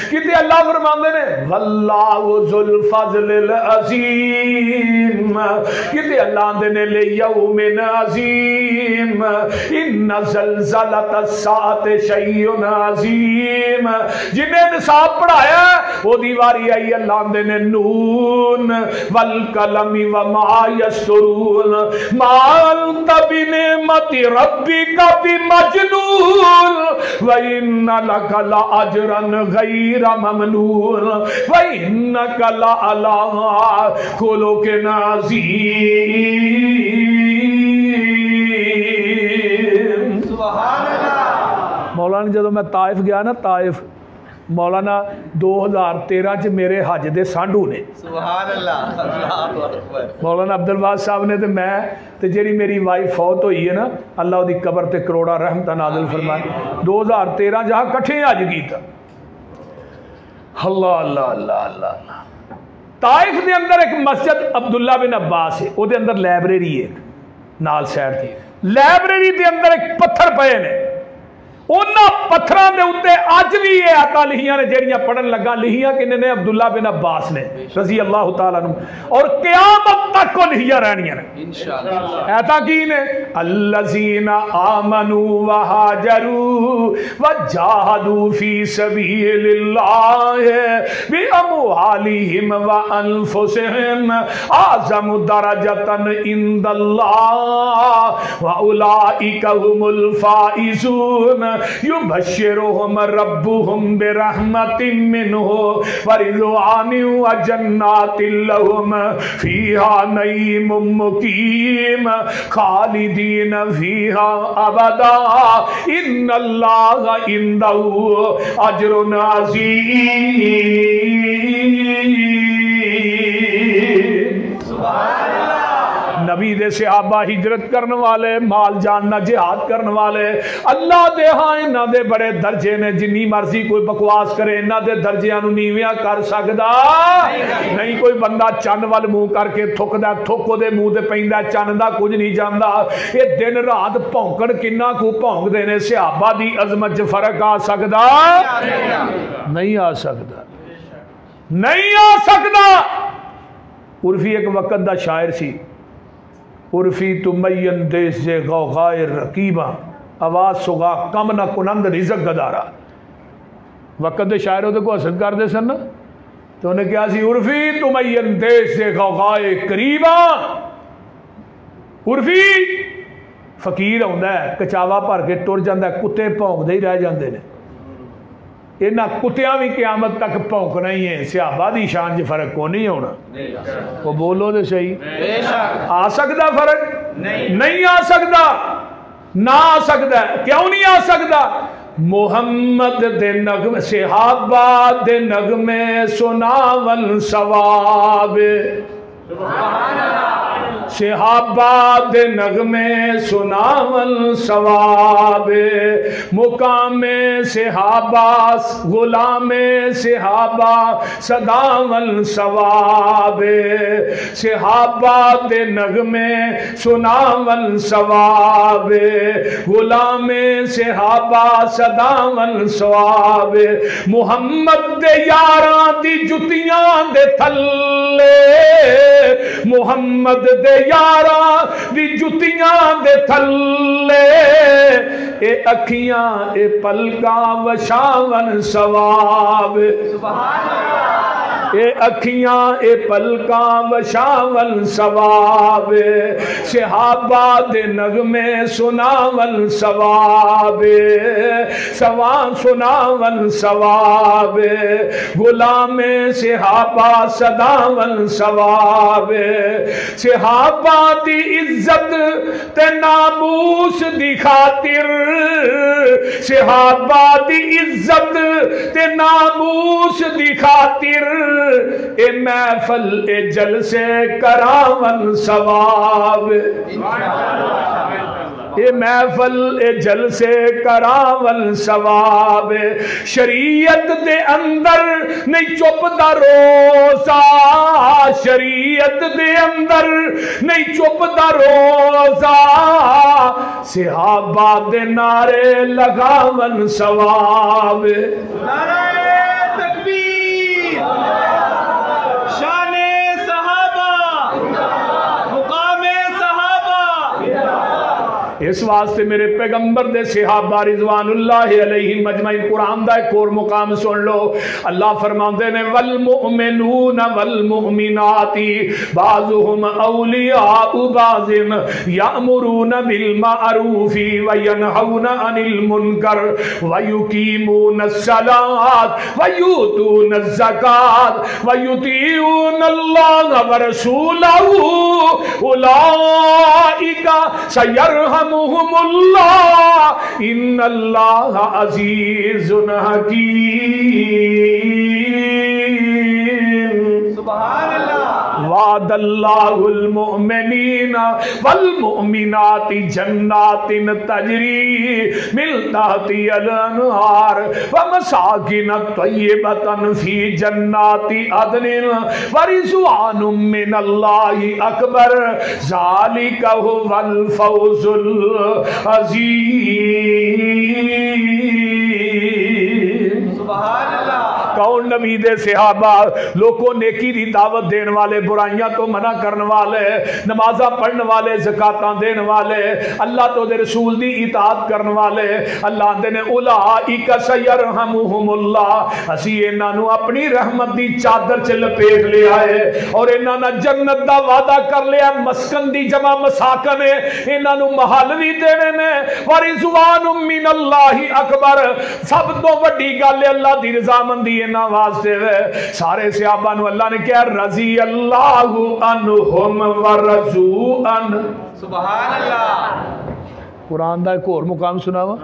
کہتے اللہ فرماندے نے وَاللَّهُ ذُو الْفَضْلِ الْعَظِيمِ کہتے اللہ دے نے لِيَوْمٍ عَظِيمٍ ان زلزلۃ الساعۃ شیء عظیم جنہیں نصاب پڑھایا وہ دیواری آئی اللہ دے نے نون والقلم وما یسطرون ما انت بنعمت ربک بمجنون وان لک لاجرا غیر ممنون وانک لعلی خلق عظیم مولانا جدو میں طائف گیا نا طائف مولانا 2013 چ میرے حج دے سانڈو نے سبحان اللہ اللہ اکبر مولانا عبدالباز صاحب نے تے میں تے جیڑی میری وائف فوت ہوئی ہے نا اللہ دی قبر تے کروڑا رحمت نازل فرمائے 2013 جہاں کٹھے حج کیتا اللہ اللہ اللہ اللہ طائف دے اندر ایک مسجد عبداللہ بن عباس ہے وہ دے اندر لائبریری ہے نال سائڈ تھی لائبریری دے اندر ایک پتھر پئے نے انہاں پتھراں دے اوتے اج بھی یہ آتا لکھیاں نے جڑیاں پڑھن لگا لکھیاں کنے نے عبداللہ بن عباس نے رضی اللہ تعالیٰ عنہ اور قیامت تک کو لکھیاں رہنیاں نے انشاءاللہ ایتا کی نے الذین آمنوا وہاجروا وجاہدوا فی سبیل اللہ باموالہم وانفسہم اعظم درجۃ عند اللہ واولئک هم الفائزون یبشرہم ربہم برحمت منہ ورضوان وجنات لہم فیہا نعیم مقیم خالدین فیہا ابدا ان اللہ عندہ اجر عظیم سبحان اللہ نبی دے صحابہ ہجرت کرنے والے مال جاننا جہاد کرنے والے اللہ دے ہاں انہاں دے بڑے درجے نے جنی مرضی کوئی بکواس کرے انہاں دے درجیاں نو نیویاں کر سکدا نہیں کوئی بندہ چن وال منہ کر کے تھکدا تھوکو دے منہ تے پیندا چن دا کچھ نہیں جاندا اے دن رات بھونکن کنا کو بھونک دے نے صحابہ دی عظمت چ فرق آ سکدا نہیں آ سکدا نہیں آ سکدا عرفی ایک وقت دا شاعر سی عرفی تمین دیس سے غوغائے رقیبہ آواز سگا کم نہ کنند رزق گدارا وقت دے شاعر ہوتے کو حسد کر دے سن تو انہیں کیا سی عرفی تمین دیس سے غوغائے قریبہ عرفی فقیر ہوندہ ہے کچاوا پر کے ٹر جاندہ ہے کتے پونک دے ہی رہ جاندے نے انہاں کتیاں بھی قیامت تک پونکنا ہی ہیں صحابہ دی شان جی فرق کو نہیں ہونا وہ بولو دے صحیح آ سکتا فرق نہیں آ سکتا نہ آ سکتا کیوں نہیں آ سکتا محمد دے نغمے صحابہ دے نغمے سناول ثواب سبحان اللہ صحابہ دے نغمے سناول ثواب مقام صحابہ غلام صحابہ صداول ثواب صحابہ دے نغمے سناول ثواب غلام صحابہ صداول ثواب محمد دے یاراں دی جتیاں دے تھلے محمد دے یاراں دی جتیاں دے تھلے اے اکھیاں اے پلکاں وشاون ثواب سبحان اللہ اے اکھیاں اے پلکاں وشاول ثواب صحابہ دے نغمے سناول ثواب سواں سناول ثواب غلام صحابہ صداول ثواب صحابہ دی عزت تے ناموس دی خاطر صحابہ دی عزت تے ناموس دی خاطر اے محفل اے جلسے کراون ثواب اے محفل اے جلسے کراون ثواب شریعت دے اندر نہیں چپ دا روزہ شریعت دے اندر نہیں چپ دا روزہ صحابہ دے نعرے لگاون ثواب نعرہ تکبیر شان صحابہ مقام صحابہ اس واسطے میرے پیغمبر دے صحابہ رضوان اللہ علیہ مجمعین قرآن دا ایک اور مقام سن لو اللہ فرماندے نے والمؤمنون والمؤمنات بعضهم اولیاء بعض یأمرون بالمعروف وینہون عن المنکر ویقیمون الصلاة ویؤتون الزکاة ویطیعون اللہ ورسولہ اولئک سیرہم اللہ ان اللہ عزیز حکیم سبحان اللہ وعد اللہ المؤمنین والمؤمنات جنات تجری من تحتها الانہار ومساکن طیبۃ فی جنات عدن ورضوان من اللہ اکبر ذالک هو الفوز العظیم سبحان اللہ کون نبی دے صحابہ لوگوں نیکی دی دعوت دین والے برائیاں تو منع کرنے والے نمازہ پڑھنے والے زکاتاں دین والے اللہ تو دے رسول دی اطاعت کرنے والے اللہ دے نے اولئک سیرحمہم اللہ اسی انہاں نو اپنی رحمت دی چادر چ لپیٹ لے آئے اور انہاں نہ جنت دا وعدہ کر لیا مسکن دی جمع مساکن ہے انہاں نو محل بھی دینے نے ورضوان من اللہ اکبر سب تو وڈی گل ہے اللہ دی رضامندی انہاں واسطے سارے صحابہ نو اللہ نے کہا رضی اللہ عنہم ورضوا عنہ سبحان اللہ قرآن دا ایک اور مقام سنا ہوا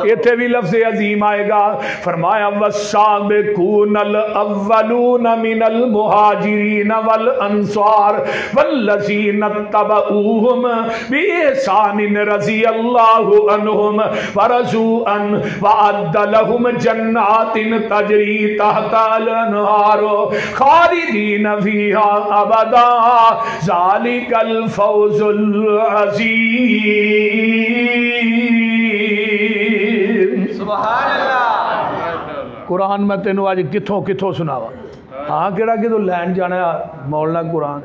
ایتھے بھی لفظ عظیم آئے گا فرمایا والسابقون الاولون من المہاجرین والانصار والذین اتبعوہم بإحسان رضی اللہ عنہم ورضوا عنہ وأعد لهم جنات تجری تحت الانہار خالدین فیہا ابدا ذالک الفوز العظیم سبحان اللہ قرآن میں تینوں آج کتھوں کتھوں سناوا ہاں کیڑا کہ تو لین جانا ہے مولانا قرآن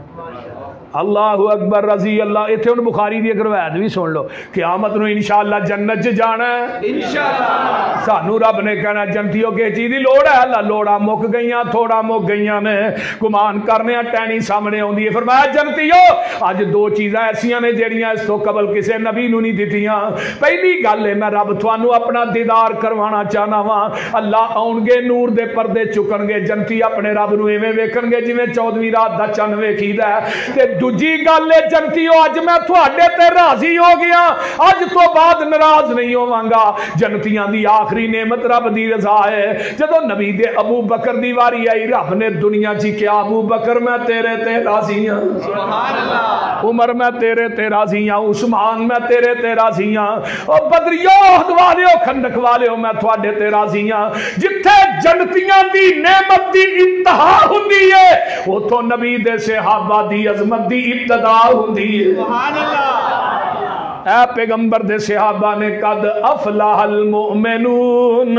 اللہ اکبر رضی اللہ اتھے ان بخاری دی ایک روایت بھی سن لو قیامت نو انشاءاللہ جنت چ جانا ہے انشاءاللہ سانو رب نے کہنا جنتیوں کے چیز دی لوڑ ہے اللہ لوڑا مک گئیاں تھوڑا مک گئیاں نے گمان کرنے ٹہنی سامنے ہوندی ہے فرمایا جنتیوں اج دو چیزاں ایسیاں نے جڑیاں اس تو قبل کسے نبی نو نہیں دتیاں پہلی گل ہے میں رب تھانو اپنا دیدار کروانا چاہنا وا اللہ آؤن گے نور دے پردے چکن گے جنتی اپنے رب نو ایویں ویکھن گے جویں 14ویں رات دا چن ویکھیدا ہے تے دوجی گل ہے جنتیو اج میں تھوڑے تے راضی ہو گیا اج تو بعد ناراض نہیں ہوواں گا جنتیاں دی آخری نعمت رب دی رضا ہے جدوں نبی دے ابو بکر دی واری آئی رب نے دنیا جی کیا ابو بکر میں تیرے تے راضی ہاں سبحان اللہ عمر میں تیرے تے راضی ہاں عثمان میں تیرے تے راضی ہاں او بدریو احد والیو کھندک والیو میں تھوڑے تے راضی ہاں جتھے جنتیاں دی نعمت دی انتہا ہوندی ہے اوتھوں نبی دے صحابہ دی عظمت دی ابتدا ہوندی ہے سبحان اللہ اے پیغمبر دے صحابہ نے قد افلح المؤمنون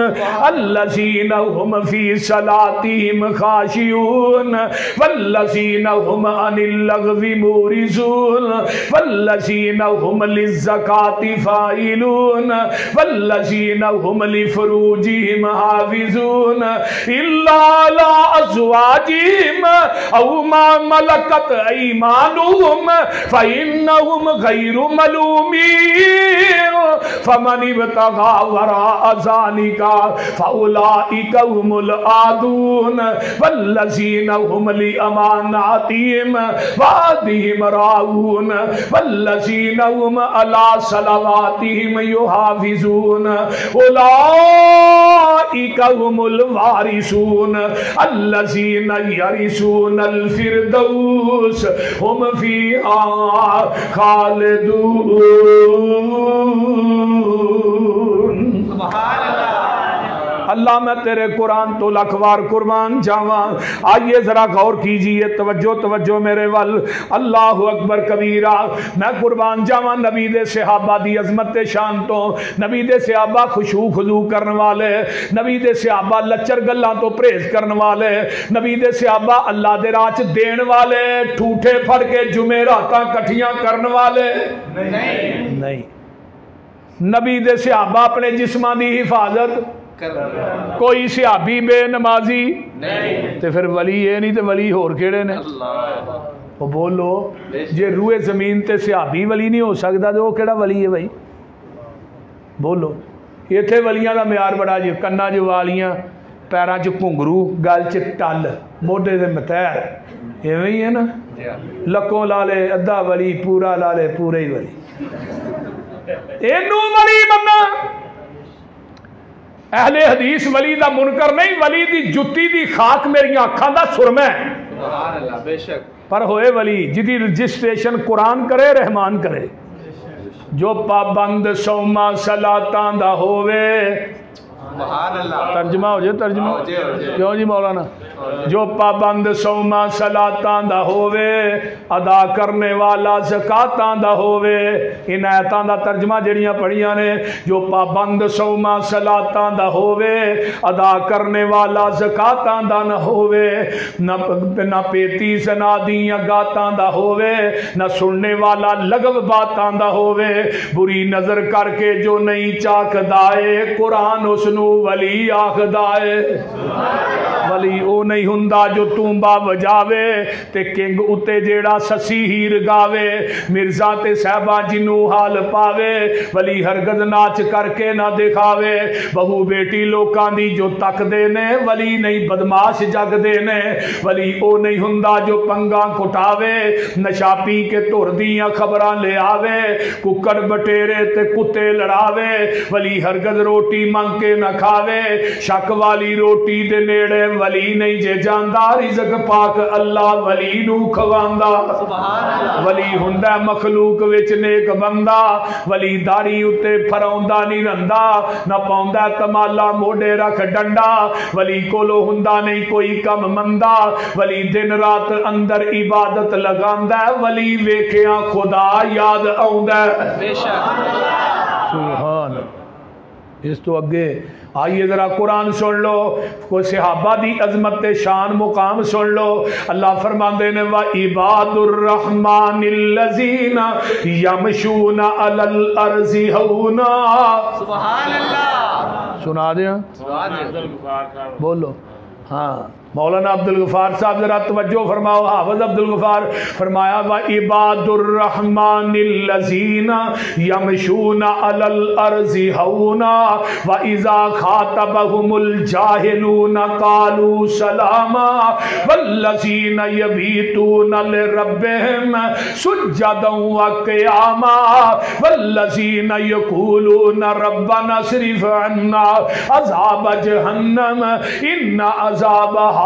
الذین هم فی صلاتهم خاشعون والذین هم عن اللغو معرضون والذین هم للزکاة فاعلون والذین هم لفروجهم حافظون الا علی ازواجهم او ما ملکت ایمانهم فإنهم غیر ملومین فمن ابتغى وراء ذلك فأولئك هم العادون والذین هم لأماناتهم وعهدهم راعون والذین هم على صلواتهم يحافظون أولئك هم الوارثون الذین يرثون الفردوس هم فيها خالدون. سبحان اللہ. اللہ میں تیرے قرآن تو لکھوار قربان جاواں. آئیے ذرا غور کیجئے, توجہ میرے ول. اللہ اکبر کبیرہ. میں قربان جاواں نبی دے صحابہ دی عظمت شان تو. نبی دے صحابہ خشوع خضوع کرن والے, نبی دے صحابہ لچر گلاں تو پرہیز کرن والے, نبی دے صحابہ اللہ دے راہ وچ دین والے, ٹھوٹے پھڑ کے جمعراتاں کٹھیاں کرن والے نہیں. نبی دے صحابہ اپنے جسماں دی حفاظت. کوئی صحابی بے نمازی نہیں تے پھر ولی یہ نہیں تے ولی ہور کیڑے نے. وہ بولو جے روئے زمین تے صحابی ولی نہیں ہو سکتا تو وہ کیڑا ولی ہے بھائی؟ بولو. ایتھے ولیاں دا معیار بڑا جی, کنا چ والیاں, پیراں چ گھنگرو, گل چ ٹل, موڈے دے متحر, ایویں ہی ہے نا. لکوں لا لے ادھا ولی, پورا لا لے پورے ہی ولی. اینو ولی مننا. اہل حدیث ولی دا منکر نہیں, ولی دی جتی دی خاک میری آنکھاں دا سرمہ ہے. سبحان اللہ. بے شک. پر ہوئے ولی جدی رجسٹریشن قرآن کرے رحمان کرے. جو پابند سوما صلاتاں دا ہووے. سبحان اللہ. ترجمہ ہو جائے ترجمہ کیوں جی مولانا. جو پابند سوما صلاتاں دا ہووے, ادا کرنے والا زکاتاں دا ہووے. ان آیتاں دا ترجمہ جڑیاں پڑھیاں نے, جو پابند سوما صلاتاں دا ہووے, ادا کرنے والا زکاتاں دا نہ ہووے, نہ پیتی زنا دیاں گاتاں دا ہووے, نہ سننے والا لغو باتاں دا ہووے, بری نظر کر کے جو نہیں چاکدائے, قرآن اس نو ولی آخدائے. ولی او نہیں ہندا جو تومبا وجاوے تے کنگ اتے جیڑا سسی ہیر گاوے, مرزا تے صحبہ جنو حال پاوے, ولی ہرگز ناچ کر کے نہ دکھاوے. بہو بیٹی لوکاں دی جو تک دینے, ولی نہیں بدماش جگ دینے. ولی او نہیں ہندا جو پنگاں کٹاوے, نشا پی کے تر دیاں خبراں لے آوے, ککڑ بٹیرے تے کتے لڑاوے. ولی ہرگز روٹی منگ کے نہ کھاوے, شک والی روٹی دے نیڑے ولی نہیں جے جاندہ, رزق پاک اللہ ولی نو کھواندا. ولی ہندا مخلوق وچ نیک بندہ, ولی داڑھی اتے پھراوندا نہیں رہندا, نہ پاوندا تمالا موڈے رکھ ڈنڈا. ولی کولو ہندا نہیں کوئی کم مندا, ولی دن رات اندر عبادت لگاندا, ولی ویکھیاں خدا یاد آوندا. بے شک. سبحان. اس تو اگے آئیے ذرا قرآن سن لو, کوئی صحابہ دی عظمت شان مقام سن لو. اللہ فرماندے نے وَعِبَادُ الرَّحْمَنِ الَّذِينَ يَمْشُونَ عَلَى الْأَرْضِ هَوْنًا. سبحان اللہ. سنا دیا بولو. ہاں مولانا عبدالغفار صاحب ذرا توجہ فرماؤ. حافظ عبدالغفار فرمایا وَعِبَادُ الرَّحْمَنِ الَّذِينَ يَمْشُونَ عَلَى الْأَرْضِ هَوْنًا وَإِذَا خَاطَبَهُمُ الْجَاهِلُونَ قَالُوا سَلَامًا وَالَّذِينَ يَبِيتُونَ لِرَبِّهِمْ سُجَّدًا وَقِيَامًا وَالَّذِينَ يَقُولُونَ رَبَّنَا اصْرِفْ عَنَّا عَذَابَ جَهَنَّمَ إِنَّ عَذَابَهَا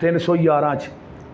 311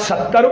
70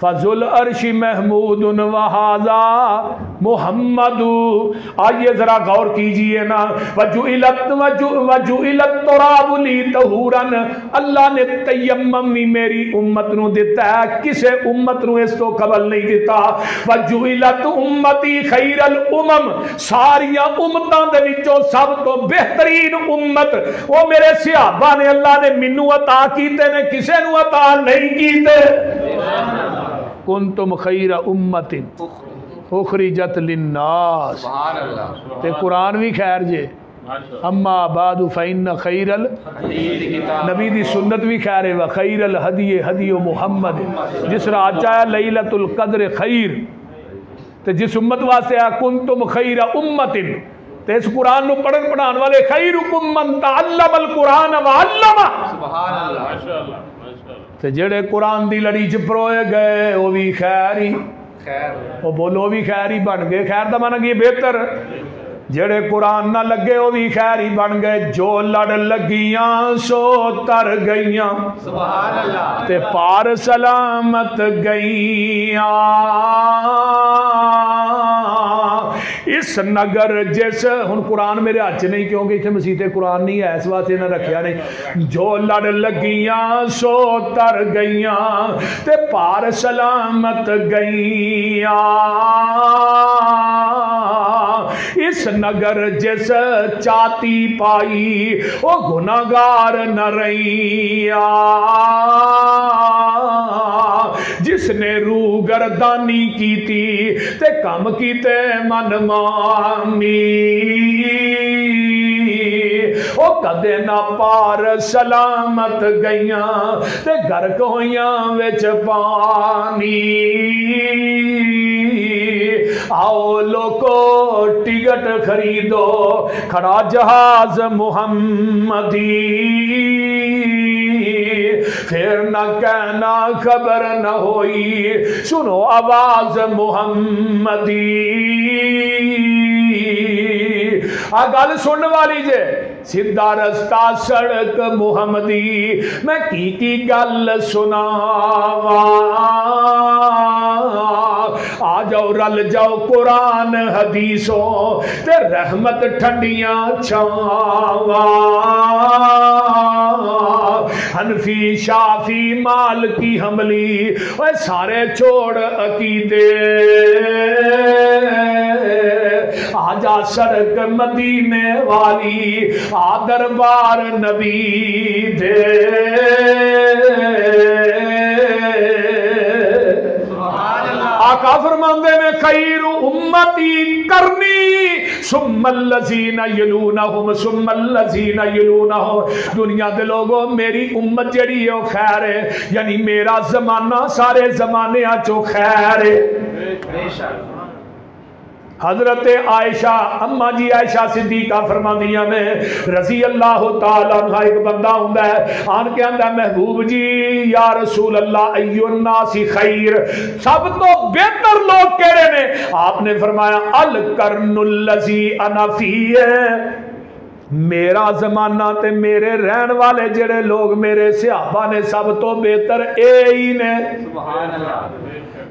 فضل عرش محمود وہذا محمد. آئیے ذرا غور کیجئے نا. وجعلت تراب لی طہورا، اللہ نے تیمم بھی میری امت نو دیتا ہے، کسے امت نو اس تو قبل نہیں دیتا. وجعلت امتی خیر الامم، ساریاں امتاں دے وچوں سب تو بہترین امت وہ میرے صحابہ نے اللہ نے منو عطا کیتے نے، کسے نو عطا نہیں کیتے. کنتم خیر امت اخرجت للناس. سبحان اللہ. تے قرآن بھی خیر جے. اما بعد فإن خیر نبی دی سنت بھی خیر ہے. وخیر الہدی ہدی محمد، جس رات آیا لیلۃ القدر خیر، تے جس امت واسطے آیا کنتم خیر امت، تے اس قرآن نو پڑھن پڑھان والے خیرکم من تعلم القرآن وعلمہ. سبحان اللہ. تے جڑے قرآن دی لڑی چ پروئے گئے وہ بھی خیر ہی، خیر. وہ بولو بھی خیر ہی بن گئے. خیر دا معنی کی بہتر. جڑے قرآن نہ لگے وہ بھی خیر ہی بن گئے. جو لڑ لگیاں سو تر گئیاں، سبحان اللہ. تے پار سلامت گئیاں. اس نگر جس ہن قرآن میرے ہاتھ نہیں، کیونکہ اتنے مسیح قرآن نہیں ہے، اس واسطے نہ رکھیا نہیں. جو لڑ لگیاں سو تر گئیاں، تے پار سلامت گئیاں. اس نگر جس چاتی پائی وہ گناہگار نہ رہیاں. جس نے روح گردانی کی تھی تے کم کیتے من مانی، او کدے نہ پار سلامت گئیاں تے گرک ہویاں وچ پانی. آؤ لوگو ٹکٹ خریدو کھڑا جہاز محمدی، پھر نہ کہنا خبر نہ ہوئی، سنو آواز محمدی. گل سن والی جے سیدھا رستہ سڑک محمدی، میں کی گل سناواں. آ جاؤ رل جاؤ قرآن حدیثوں تے رحمت ٹھنڈیاں چھاواں. حنفی شافی مالکی حنبلی اوے سارے چھوڑ عقیدے، آجا سڑک مدینے والی، آ دربار نبی دے. آقا فرماندے نے خیر امتی کرنی ثم الذین یلونہم ثم الذین یلونہم. دنیا دے لوگوں میری امت جڑی ہے وہ خیر ہے، یعنی میرا زمانہ سارے زمانے چو خیر ہے. حضرت عائشہ اما جی عائشہ صدیقہ فرماندیاں نے رضی اللہ تعالیٰ عنہ، ایک بندہ ہوندا ہے آن کے آندا محبوب جی یا رسول اللہ ایو الناس خیر، سب تو بہتر لوگ کہڑے نے؟ آپ نے فرمایا القرن الذی انا فیہ، میرا زمانہ تے میرے رہن والے جڑے لوگ میرے صحابہ نے سب تو بہتر اے ہی نے. سبحان اللہ.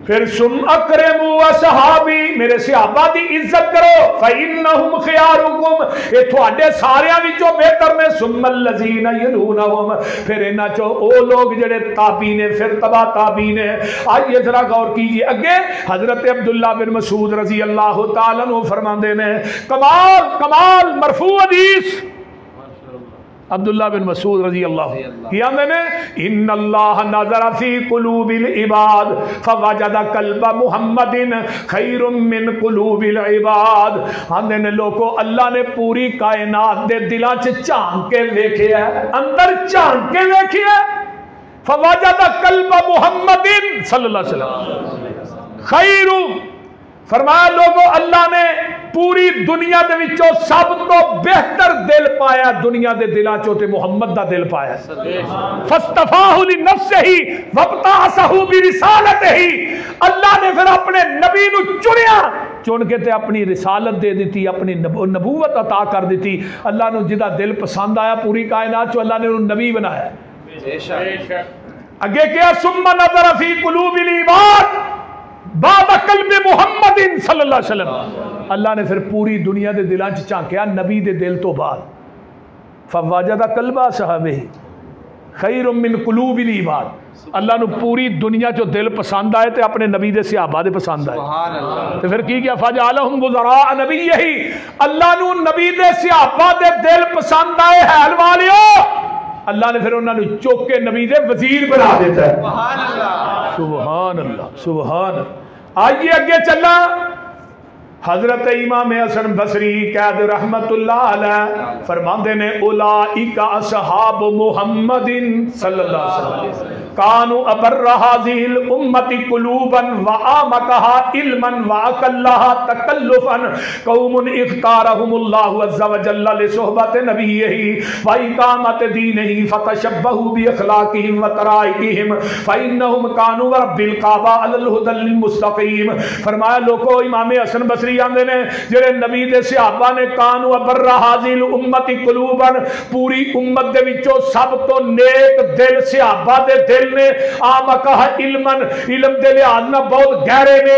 پھر سم اکرمو اصحابی، میرے صحابہ دی عزت کرو، فإنہم خیارکم، یہ تھوڑے ساریاں وچوں بہتر نے. ثم الذین یلونہم، پھر انہاں چو او لوگ جڑے تابعین نے، پھر تبع تابعین نے. آئیے ذرا غور کیجئے. اگے حضرت عبداللہ بن مسعود رضی اللہ تعالیٰ عنہ فرماندے نے کمال کمال مرفوع حدیث عبداللہ بن مسعود رضی اللہ کیا میں نے ان اللہ نظر فی قلوب العباد فوجد قلب محمد خیر من قلوب العباد. ہم نے لوگوں اللہ نے پوری کائنات دے دلاں چ جھانک کے ویکھیا ہے، اندر جھانک کے ویکھیا ہے. فوجد قلب محمد صلی اللہ علیہ وسلم خیر، فرمایا لوگوں اللہ نے پوری دنیا دے وچوں سب تو بہتر دل پایا دنیا دے دلاں چوں تے محمد دا دل پایا. فاصطفاہ لنفسہ وابتعثہ برسالتہ، اللہ نے پھر اپنے نبی نو چنیا، چن کے تے اپنی رسالت دے دیتی، اپنی نبوت عطا کر دیتی. اللہ نے جدا دل پسند آیا پوری کائنات چوں اللہ نے انہوں نبی بنایا. اگے کیا سُمَّ نَظَرَ فِي قُلُوبِ الْعِبَادِ بَعْدَ قَلْبِ محمد صلی اللہ علیہ وسلم. اللہ نے پھر پوری دنیا دے دلاں چ جھانکیا نبی دے دل تو بعد فوجد قلب صحابہ خیر من قلوب العباد. اللہ نو پوری دنیا جو دل پسند آئے تے اپنے نبی دے صحابہ دے پسند آئے. سبحان اللہ. تو پھر کی کیا فجعلہم وزراء نبیہ. اللہ نو نبی دے صحابہ دے دل پسند آئے حال والیو اللہ نے پھر انہوں نے چوک کے نبی دے وزیر بنا دیتا ہے. سبحان اللہ. سبحان اللہ سبحان اللہ. آئیے اگے چلا. حضرت امام حسن بصری قید رحمت اللہ علیہ فرماندے نے اولئک اصحاب محمد صلی اللہ علیہ وسلم کانوا ابر هذه الامه قلوبا واعمقها علما واقلها تکلفا قوم اختارهم الله عز وجل لصحبت نبيه واقامت دینه فتشبهوا باخلاقهم وطرائقهم فانهم كانوا رب الكعبه على الهدى المستقيم. فرمایا لوگو امام حسن بصری آندے نے جڑے نبی دے صحابہ نے کانوا ابر هذه الامه قلوبا پوری امت دے وچوں سب تو نیک دل صحابہ دے دل نے آمکہ علمن علم دے لحاظ نہ بہت گہرے نے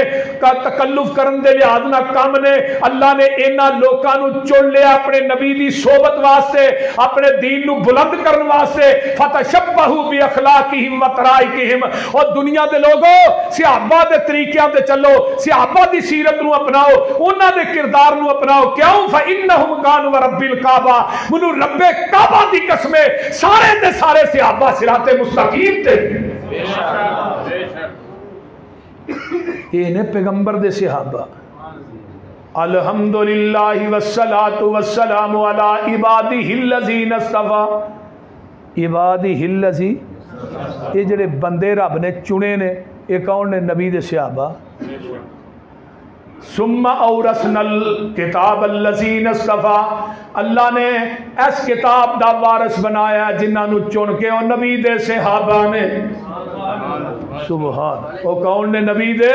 تکلف کرن دے لحاظ نہ کم نے. اللہ نے اینا لوکاں نو چن لیا اپنے نبی دی صحبت واسطے اپنے دین نو بلند کرن واسطے. فتشبہوا باخلاقہم وطرائقہم. اور دنیا دے لوگوں صحابہ دے طریقیاں تے چلو صحابہ دی سیرت نو اپناؤ انہاں دے کردار نو اپناؤ. کیوں فإنہم کانوا رب الکعبہ منو رب کعبہ دی قسم سارے دے سارے صحابہ صراط مستقیم تے. یہ نے پیغمبر دے صحابہ. الحمدللہ والصلاة والسلام علی عبادہ الذین اصطفی. عبادہ الذی یہ جڑے بندے رب نے چنے نے یہ کون نے نبی دے صحابہ. ثم اورثنا الکتاب الذین اصطفی. اللہ نے اس کتاب دا وارث بنایا جنہاں نو چن کے اور نبی دے صحابہ نے. سبحان. وہ کون نے نبی دے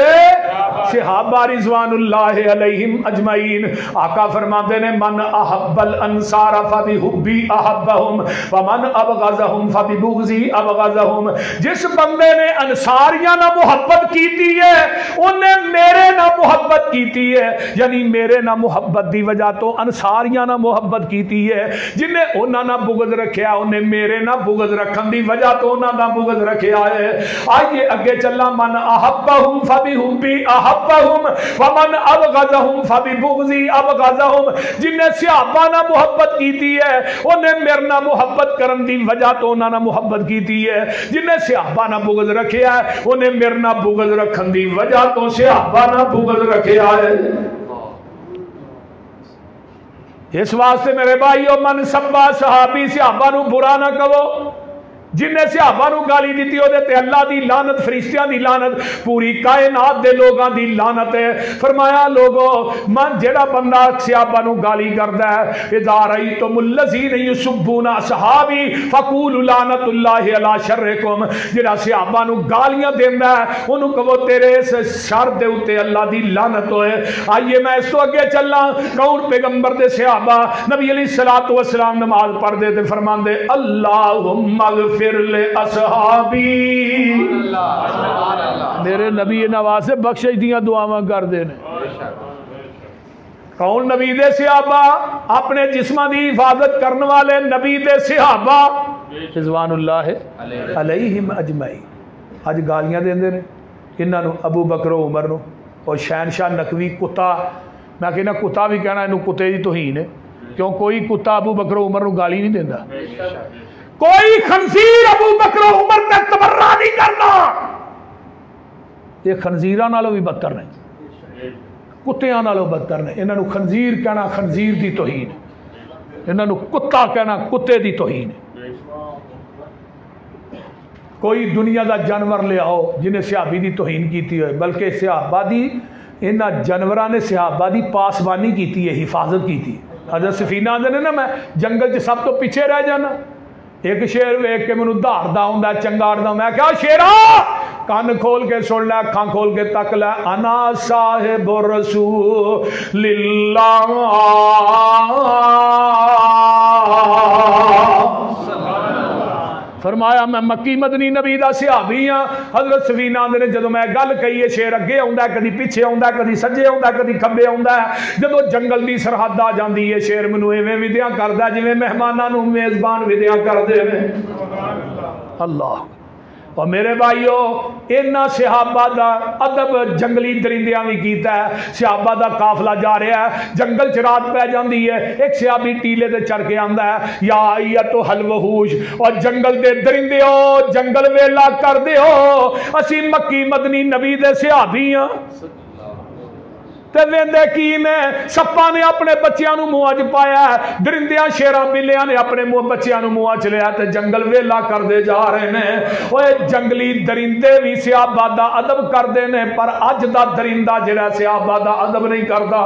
صحابہ رضوان اللہ علیہم اجمعین. آقا فرماتے نے من احب الانصار فبحبی احبہم ومن ابغضہم فببغضی ابغضہم. جس بندے نے انصاریاں نہ محبت کیتی ہے انہیں میرے نہ محبت کیتی ہے. یعنی میرے نہ محبت دی وجہ تو انصاریاں نہ محبت کیتی ہے. جنہیں انہاں نہ بغض رکھیا انہیں میرے نہ بغض رکھن دی وجہ تو انہاں نہ بغض رکھیا ہے. آئیے اگے چلا. من احبہم فبحبی احبہم ومن ابغضہم فببغضی ابغضہم. جنہیں صحابہ نہ محبت کیتی ہے انہیں میرے نہ محبت کرن دی وجہ تو انہاں نہ محبت کیتی ہے. جنہیں صحابہ نہ بغض رکھیا ہے انہیں میرے نہ بغض رکھن دی وجہ تو صحابہ نہ بغض رکھیا ہے. اس واسطے میرے بھائیو من سبا صحابی صحابہ نو برا نہ کہو. جنہیں صحابہ نو گالی دیتی ہو دیتے اللہ دی لعنت فرشتیاں دی لعنت پوری کائنات دے لوگاں دی لعنت ہے. فرمایا لوگو من جڑا بندہ صحابہ نو گالی کردا ہے اذا رأیتم الذین یسبون اصحابی فقولوا لعنت اللہ علی شرکم. جڑا صحابہ نو گالیاں دیندا ہے اونوں کہو تیرے اس شر دے اوتے اللہ دی لعنت ہوئے. آئیے میں اس تو اگے چلاں. کون پیغمبر دے صحابہ نبی علیہ الصلوۃ والسلام نماز پڑھدے تے فرماندے اللہم اغفر اصحابی. میرے نبی نواز سے بخشش دیاں دعاواں کر دینے. کون نبی دے صحابہ اپنے جسمہ دی حفاظت کرنے والے نبی دے صحابہ رضوان اللہ علیہم اجمعین. آج گالیاں دیں دے نے انہاں نو ابو بکر و عمر نو اور شہنشاہ نقوی کتا. میں کہنا کتا بھی کہنا انہوں کتے دی توہین ہے. کیوں کوئی کتا ابو بکر و عمر نو گالی نہیں دیندہ. کوئی خنزیر ابو بکر و عمر کا تبرہ نہیں کرنا. یہ خنزیرہ نالوں بھی بدتر نہیں کتیاں نالوں بدتر نہیں. انہوں نے خنزیر کہنا خنزیر دی توہین ہے. انہوں نے کتا کہنا کتے دی توہین ہے. کوئی دنیا دا جانور لے آؤ جنہیں صحابی دی توہین کیتی ہوئے بلکہ صحابہ دی انہاں جانوراں نے صحابہ دی پاسبانی کیتی ہے حفاظت کیتی. حضرت سفینہ آندے نے نا میں جنگل چ سب تو پیچھے رہ جانا. ایک شیر ویکھ کے مینوں دھاردا ہوندا چنگاڑدا. میں کہا شیرا کان کھول کے سن لے اکھاں کھول کے تک لے. انا صاحب رسول اللہ فرمایا میں مکی مدنی نبی دا صحابی ہاں. حضرت سفینہ آندے نے جدوں میں گل کہی ہے شیر اگے آوندا ہے کدی پیچھے آوندا ہے کدی سجے آوندا ہے کدی کھبے آوندا ہے. جدوں جنگل دی سرحد آ جاندی ہے شیر مینوں ایویں ودیاں کردا جویں مہماناں نوں میزبان ودیاں کردے نے. اللہ اور میرے بھائیو اینا صحابہ دا ادب جنگلی درندیاں بھی کیتا ہے. صحابہ دا قافلہ جا رہا ہے جنگل چ رات پہ جاندی ہے. ایک صحابی ٹیلے دے چڑھ کے آندا ہے یا ایتو الوحوش اور جنگل دے درندیو جنگل ویلا کر دیو اسی مکی مدنی نبی دے صحابی ہاں. تے ویندے کی نے سپاں نے اپنے بچیاں نو منہ وچ پایا ہے درندیاں شیراں بلیاں نے اپنے بچیاں نو منہ وچ لیا تے جنگل ویلا کردے جا رہے نے. اوے جنگلی درندے بھی صحابہ دا ادب کردے نے پر اج دا درندہ جڑا صحابہ دا ادب نہیں کردا.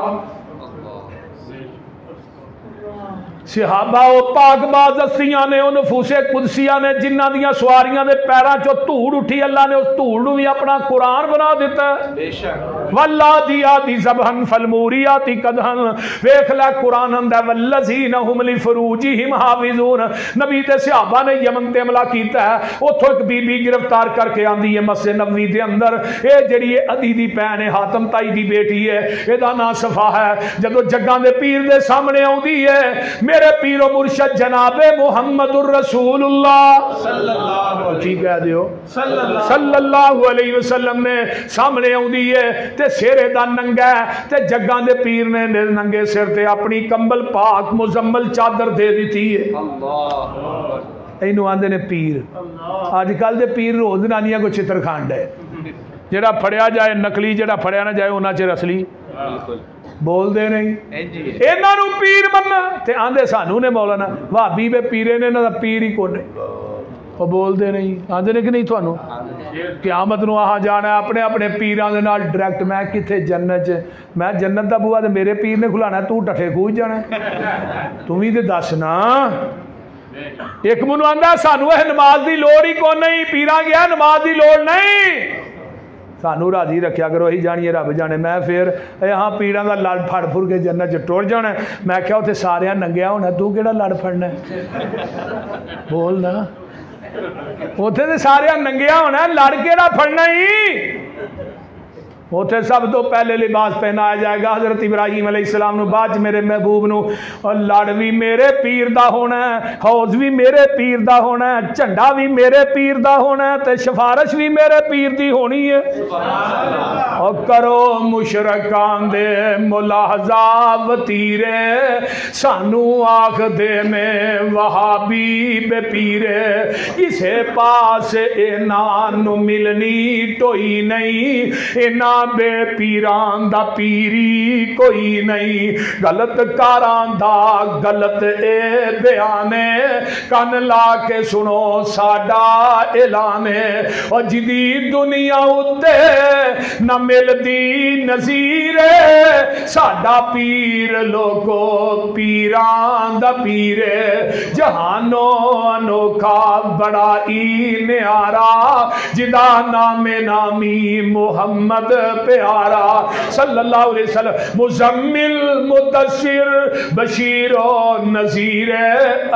صحابہ وہ پاک باز ہستیاں نے وہ نفوس قدسیہ نے جنہ دیاں سواریاں دے پیراں چوں دھوڑ اٹھی اللہ نے اس دھوڑ نو بھی اپنا قرآن بنا دیتا ہے. بے شک واللادیاتی ذبحن فالموریاتی قدحن ویکھ لے قرآن ہندا والذین هم لفروجہم حافظون. نبی تے صحابہ نے یمن تے حملہ کیتا ہے اوتھوں ایک بی بی گرفتار کر کے آندی ہے مسجد نبوی دے اندر. اے جڑی عدی دی بہن ہے حاتم تائی دی بیٹی ہے ادا نام صفا ہے. جدوں جگاں دے پیر دے سامنے آندی ہے میرے پیر و مرشد جناب محمد الرسول اللہ صلی اللہ علیہ وسلم نے سامنے آندی ہے تے سیرے دا ننگا ہے تے جگاں دے پیر نے ننگے سر تے اپنی کمبل پاک مزمل چادر دے دیتی ہے. اینو آندے نے پیر. آج کل دے پیر روز نانیاں کو چتر کھانڈ ہے جڑا پھڑیا جائے نقلی جڑا پھڑیا نہ جائے انہاں چ اصلی بول دے نہیں انہاں نو پیر مننا تے آندے سانو نے مولانا بھابی بے پیرے نے انہاں دا پیر ہی کونے وہ بول دے نہیں آندے نے کہ نہیں تھانو قیامت نو آہاں جانا ہے اپنے اپنے پیراں دے نال ڈائریکٹ. میں کتے جنت میں جنت دا بوا تے میرے پیر نے کھلانا تو ٹٹھے کھوج جانا تو بھی تے دس نا. ایک منو آندا سانو اے نماز دی لوڑ ہی کون نہیں پیراں گیا نماز دی لوڑ نہیں سانو راضی رکھیا کرو ہی جانیے رب جانے. میں پھر یہاں پیڑاں دا لڑ پھڑ پھڑ کے جنت چ ٹر جانا. میں کہا اتنے سارے ننگیا ہونا تو کیڑا لڑ پھڑنا بول نا اتنے تو سارے ننگیا ہونا لڑ کیڑا پھڑنا ہی. اتنے سب تو پہلے لباس پہنایا جائے گا حضرت ابراہیم علیہ السلام نو بعد میرے محبوب نو. اور لڑ بھی میرے پیر دا ہونا ہے حوض بھی میرے پیر دا ہونا ہے جھنڈا بھی میرے پیر دا ہونا ہے تے سفارش بھی میرے پیر دی ہونی ہے. اور کرو مشرکان دے ملاحظہ وتیرے سانو آکھ دے میں وہابی بے پیرے کسے پاس اینان نو ملنی ٹوئی نہیں اینا بے پیران دا پیری کوئی نہیں. غلط کاران دا غلط اے بیانے کن لا کے سنو ساڈا اعلانے. اور جدی دنیا اتے نہ مل دی نظیر ساڈا پیر لوگو پیران دا پیرے جہانو انوکھا بڑا ای نیارا جدا نام نامی محمد پیارا صلی اللہ علیہ وسلم. مزمل مدثر بشیر و نذیر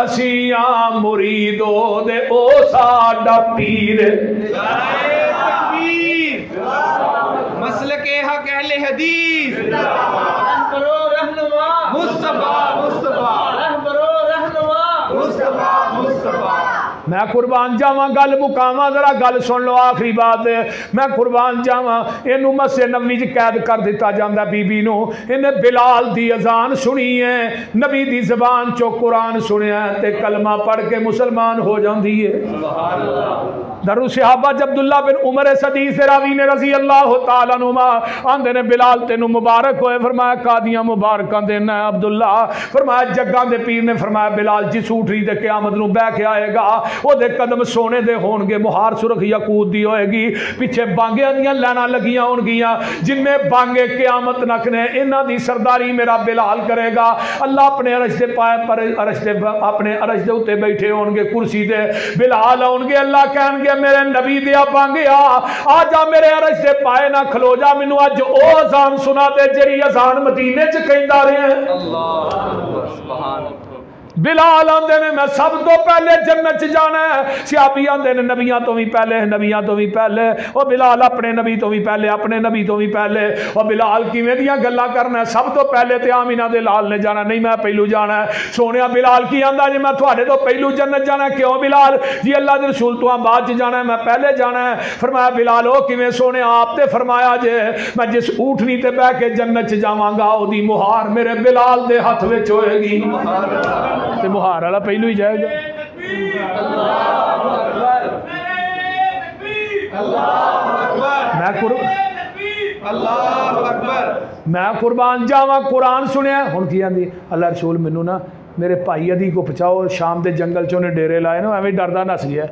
اسیاں مریدو دے او ساڈا پیر. مسلک حق اہل حدیث رہبرو رہنما مصطفیٰ رہبرو رہنما مصطفیٰ. میں قربان جاواں گل مکاواں ذرا گل سن لو آخری بات میں قربان جاواں. اینو مسجد نبوی وچ قید کر دیتا جاندا بی بی نو. انہیں بلال دی اذان سنی ہے نبی دی زبان چو قرآن سنیا تے کلمہ پڑھ کے مسلمان ہو جاندی ہے. سبحان اللہ. درو صحابہ جب عبداللہ بن عمر صدیق راوی نے رضی اللہ تعالیٰ عنہما آندے نے بلال تینو مبارک ہوئے. فرمایا قادیاں مبارکاں دینا ہے عبداللہ. فرمایا جگاں دے پیر نے فرمایا بلال جس اٹھری دے قیامت نو بہ کے آئے گا وہ دے قدم سونے دے ہون گے مہار سرخ یاقوت دی ہوئے گی پیچھے بانگیاں دیاں لینا لگیاں ہون گیاں جن میں بانگے قیامت نکنے انہاں دی سرداری میرا بلال کرے گا. اللہ اپنے عرش دے پائے پر عرش دے اپنے عرش دے اتے بیٹھے ہون گے کرسی دے بلال ہون گے اللہ کہن گے میرے نبی دیا بانگیا آجا میرے عرش دے پائے نہ کھلو جا منو آج او اذان سنا دے جری اذان مدینے چ کہندا رہے ہیں. اللہ سبحان بلال آندے نے میں سب تو پہلے جنت چ جانا ہے، صحابی آندے نے نبیاں تو بھی پہلے، نبیاں تو بھی پہلے، او بلال اپنے نبی تو بھی پہلے، اپنے نبی تو بھی پہلے، او بلال کیویں دیاں گلاں کرنا ہے، سب تو پہلے تے آمینہ دے لال نے جانا، نہیں میں پہلو جانا ہے۔ سونیا بلال کی آندا جی میں تھوڑے تو پہلو جنت جانا ہے، کیوں بلال؟ جی اللہ دے رسول تو بعد چ جانا ہے، میں پہلے جانا ہے۔ فرمایا بلال او کیویں؟ سونے آپ تے فرمایا جے میں جس اونٹنی تے بیٹھ کے جنت چ جاواں گا او دی مہار میرے بلال دے ہاتھ وچ ہوئے گی، تے مہار والا پہلو ہی جائے گا۔ میں قربان جاواں قرآن سنیا ہن کی آندی اللہ رسول مینوں نا میرے بھائی ادی کو پہنچاؤ، شام دے جنگل چوں نے ڈیرے لائے نا، ایویں ڈردا نس گیا۔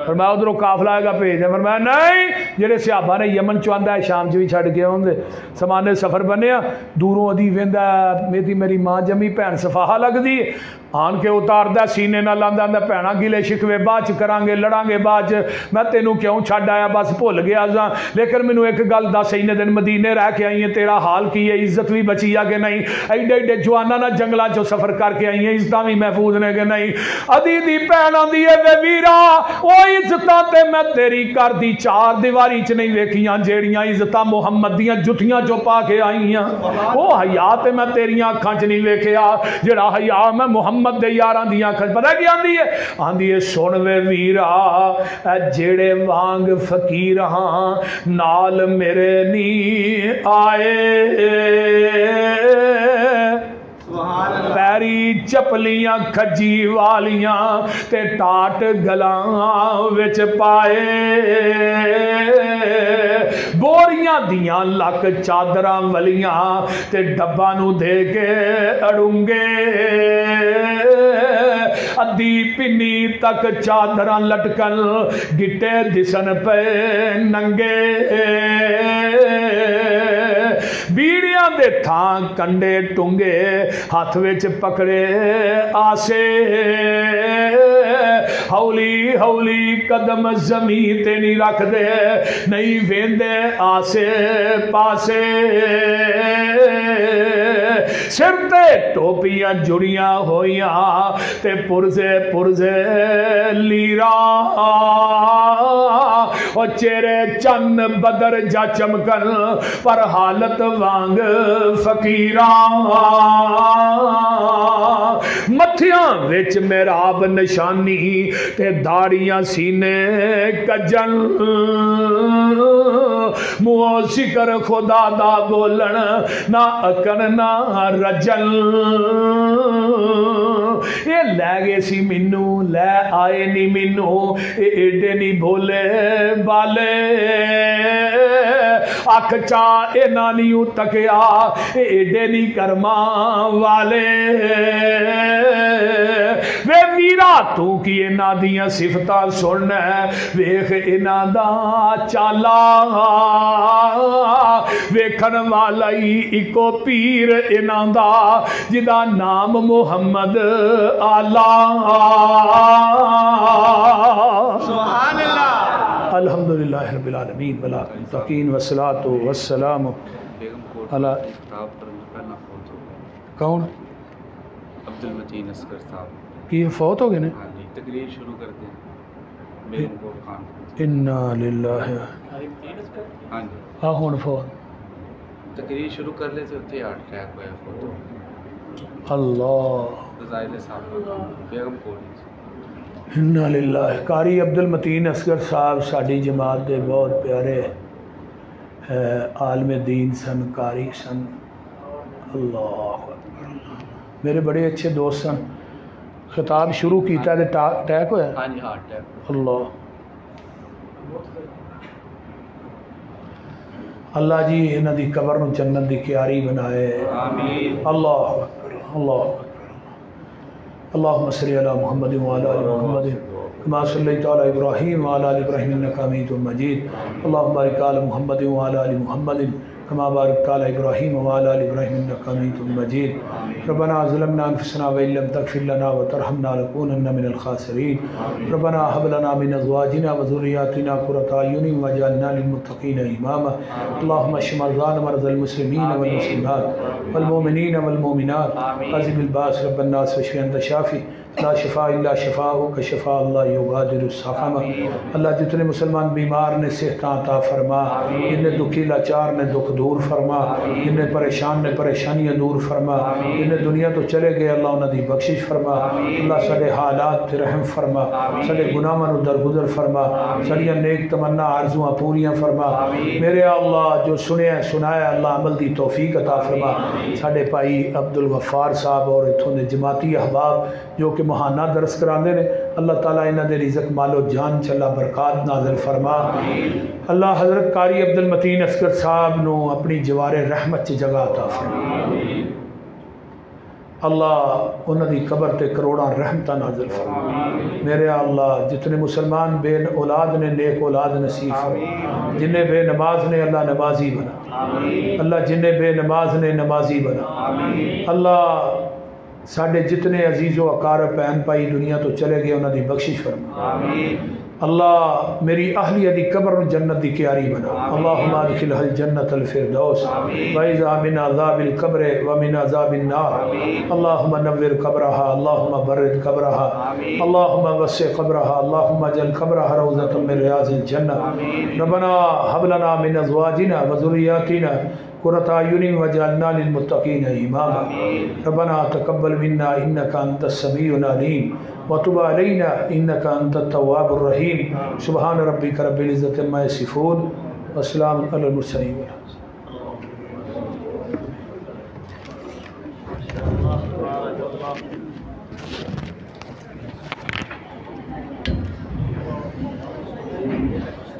فرمایا ادھروں قافلہ آئے گا بھیج دیں۔ فرمایا نہیں، جڑے صحابہ نے یمن چوں آندا ہے شام چ بھی چھڈ کے آؤندے، سمانے سفر بنیا، دوروں ادی ویندا میری ماں جمی بھین صفاہا لگدی، آن کے اتاردا سینے نال آندا بھینا گلے شکوے بعد چ کران گے، لڑاں گے بعد چ، میں تینوں کیوں چھڈ آیا بس بھول گیا ساں، لیکن مینوں ایک گل دس، اینے دن مدینے رہ کے آئی ہیں، تیرا حال کی ہے؟ عزت بھی بچی ہے کہ نہیں؟ ایڈے ایڈے جواناں نال جنگلاں چوں سفر کر کے آئی ہیں، عزتاں بھی محفوظ نے کہ نہیں؟ ادی دی بھین آندی ہے وے ویرا او عزتاں تے میں تیری گھر دی چار دیواری چ نہیں ویکھیاں، جیڑیاں عزتاں محمد دیاں جتیاں چوں پا کے آئی ہیں، او حیا تے میں تیریاں اکھاں چ نہیں ویکھیا، جڑا حیا میں محمد دے یاراں دیاں اکھاں چ۔ پتہ کی آندی ہے؟ آندی ہے سن وے ویرا اے جیڑے وانگ فقیر ہاں نال میرے نہیں آئے، پیری چپلیاں کھجی والیاں تے ٹاٹ گلاں وچ پائے، بوریاں دیاں لک چادراں ولیاں تے ڈبا نو دے کے اڑونگے، ادھی پنی تک چادراں لٹکن گٹے دسن پے ننگے، بیڑیاں دے تھاں کنڈے ٹنگے ہاتھ وچ پکڑے آسے، ہولی ہولی قدم زمین تے نہیں رکھ دے، نہیں ویندے آسے پاسے، سر تے ٹوپیاں جڑیاں ہویاں تے پرزے لیرا، او چہرے چند بدر جا چمکن پر حالت وانگ فقیراں، متھیاں وچ محراب نشانی تے داڑیاں سینے کجن، منہ ذکر خدا دا بولن نہ اکن نہ رجن، یہ لے گئے سی مینوں لے آئے نہیں مینوں، ایڈے نہیں بولے بالے، اکھ چا اے نانیوں تکیا ایڈے نہیں کرما والے، وے ویرا تو کی انہاں دیاں صفتاں سن ویکھ انہاں دا چالا، ویکھن والا ہی اکو پیر انہاں دا جدا نام محمد آلہ، سبحان اللہ، الحمدللہ رب العالمین والمتقین والصلاۃ والسلام علی کون؟ عبدالمتین اصغر صاحب کی فوت ہو گئے نا؟ ہاں جی، تقریر شروع کرتے ہیں بیگم کوٹ خان۔ انا للہ، ہاں جی، ہاں ہون فوت، تقریر شروع کر لیتے ہوتے ہارٹ اٹیک ہوا فوت، اللہ فضائل صاحب بیگم کوٹ۔ انا للہ۔ قاری عبدالمتین اصغر صاحب ساڈی جماعت دے بہت پیارے عالم دین سن، قاری سن، اللہ اکبر، میرے بڑے اچھے دوست سن۔ خطاب شروع کیتا تے اٹیک ہویا؟ ہاں جی، ہارٹ اٹیک۔ اللہ اللہ جی انہاں دی قبر نو جنت دی کیاری بنائے، آمین۔ اللہ اکبر، اللہ اکبر، اللہم صلی علی محمد وعلی آل محمد کما صلیت علی ابراہیم وعلی آل ابراہیم انک حمید مجید، اللہم بارک علی محمد وعلی آل محمد كما باركت على إبراهيم وعلى آل إبراهيم إنك حميد مجيد. ربنا ظلمنا أنفسنا وإن لم تغفر لنا وترحمنا لنكونن من الخاسرين. ربنا هب لنا من أزواجنا وذرياتنا قرة أعين واجعلنا للمتقين إماما. اللهم اشف مرضانا ومرضى المسلمين والمسلمات والمؤمنين والمؤمنات. عذب الباس رب الناس واشف أنت شافي لا شفاء الا شفاءک شفاء اللہ یغادر السقم. اللہ جتنے مسلمان بیمار نے صحت عطا فرما، جنہیں دکھی لاچار نے دکھ دور فرما، جنہیں پریشان نے پریشانیاں دور فرما، جنہیں دنیا تو چلے گئے اللہ انہاں دی بخشش فرما. اللہ سارے حالات تے رحم فرما، سارے گناہاں نو درگزر فرما، ساریاں نیک تمنا آرزواں پوریاں فرما. میرے اللہ جو سنیا سنایا اللہ عمل دی توفیق عطا فرما. ساڈے بھائی عبد الغفار صاحب اور اتھوں دے جماعتی احباب جو کہ ماہانہ درس کراندے نے، اللہ تعالیٰ انہاں دے رزق مال و جان چلا برکات نازل فرما. اللہ حضرت قاری عبد المتین اصغر صاحب نو اپنی جوار رحمت چ جگہ عطا فرما. اللہ انہاں دی قبر تے کروڑاں رحمتاں نازل فرما. میرے اللہ جتنے مسلمان بے اولاد نے نیک اولاد نصیب فرما، جنہیں بے نماز نے اللہ نمازی بنا، اللہ جنہیں بے نماز نے نمازی بنا. اللہ ساڑھے جتنے عزیز و اقارب بہن بھائی دنیا تو چلے گئے انہاں دی بخشش فرما. اللہ میری اہلیہ دی قبر جنت دی کیاری بنا. اللہم ادخلھا الجنت الفردوس وعذا من عذاب القبر ومن عذاب النار. اللہم نور قبرہا، اللہم برد قبرہا، اللہم وسع قبرہا، اللہم اجعل قبرہا روضۃ من ریاض الجنہ. ربنا هب لنا من ازواجنا وذریاتنا قرۃ اعین واجعلنا للمتقین اماما. ربنا تقبل منا انک انت السمیع العلیم وتب علینا انک انت التواب الرحیم. سبحان ربک رب العزۃ عما یصفون وسلام علی المرسلین.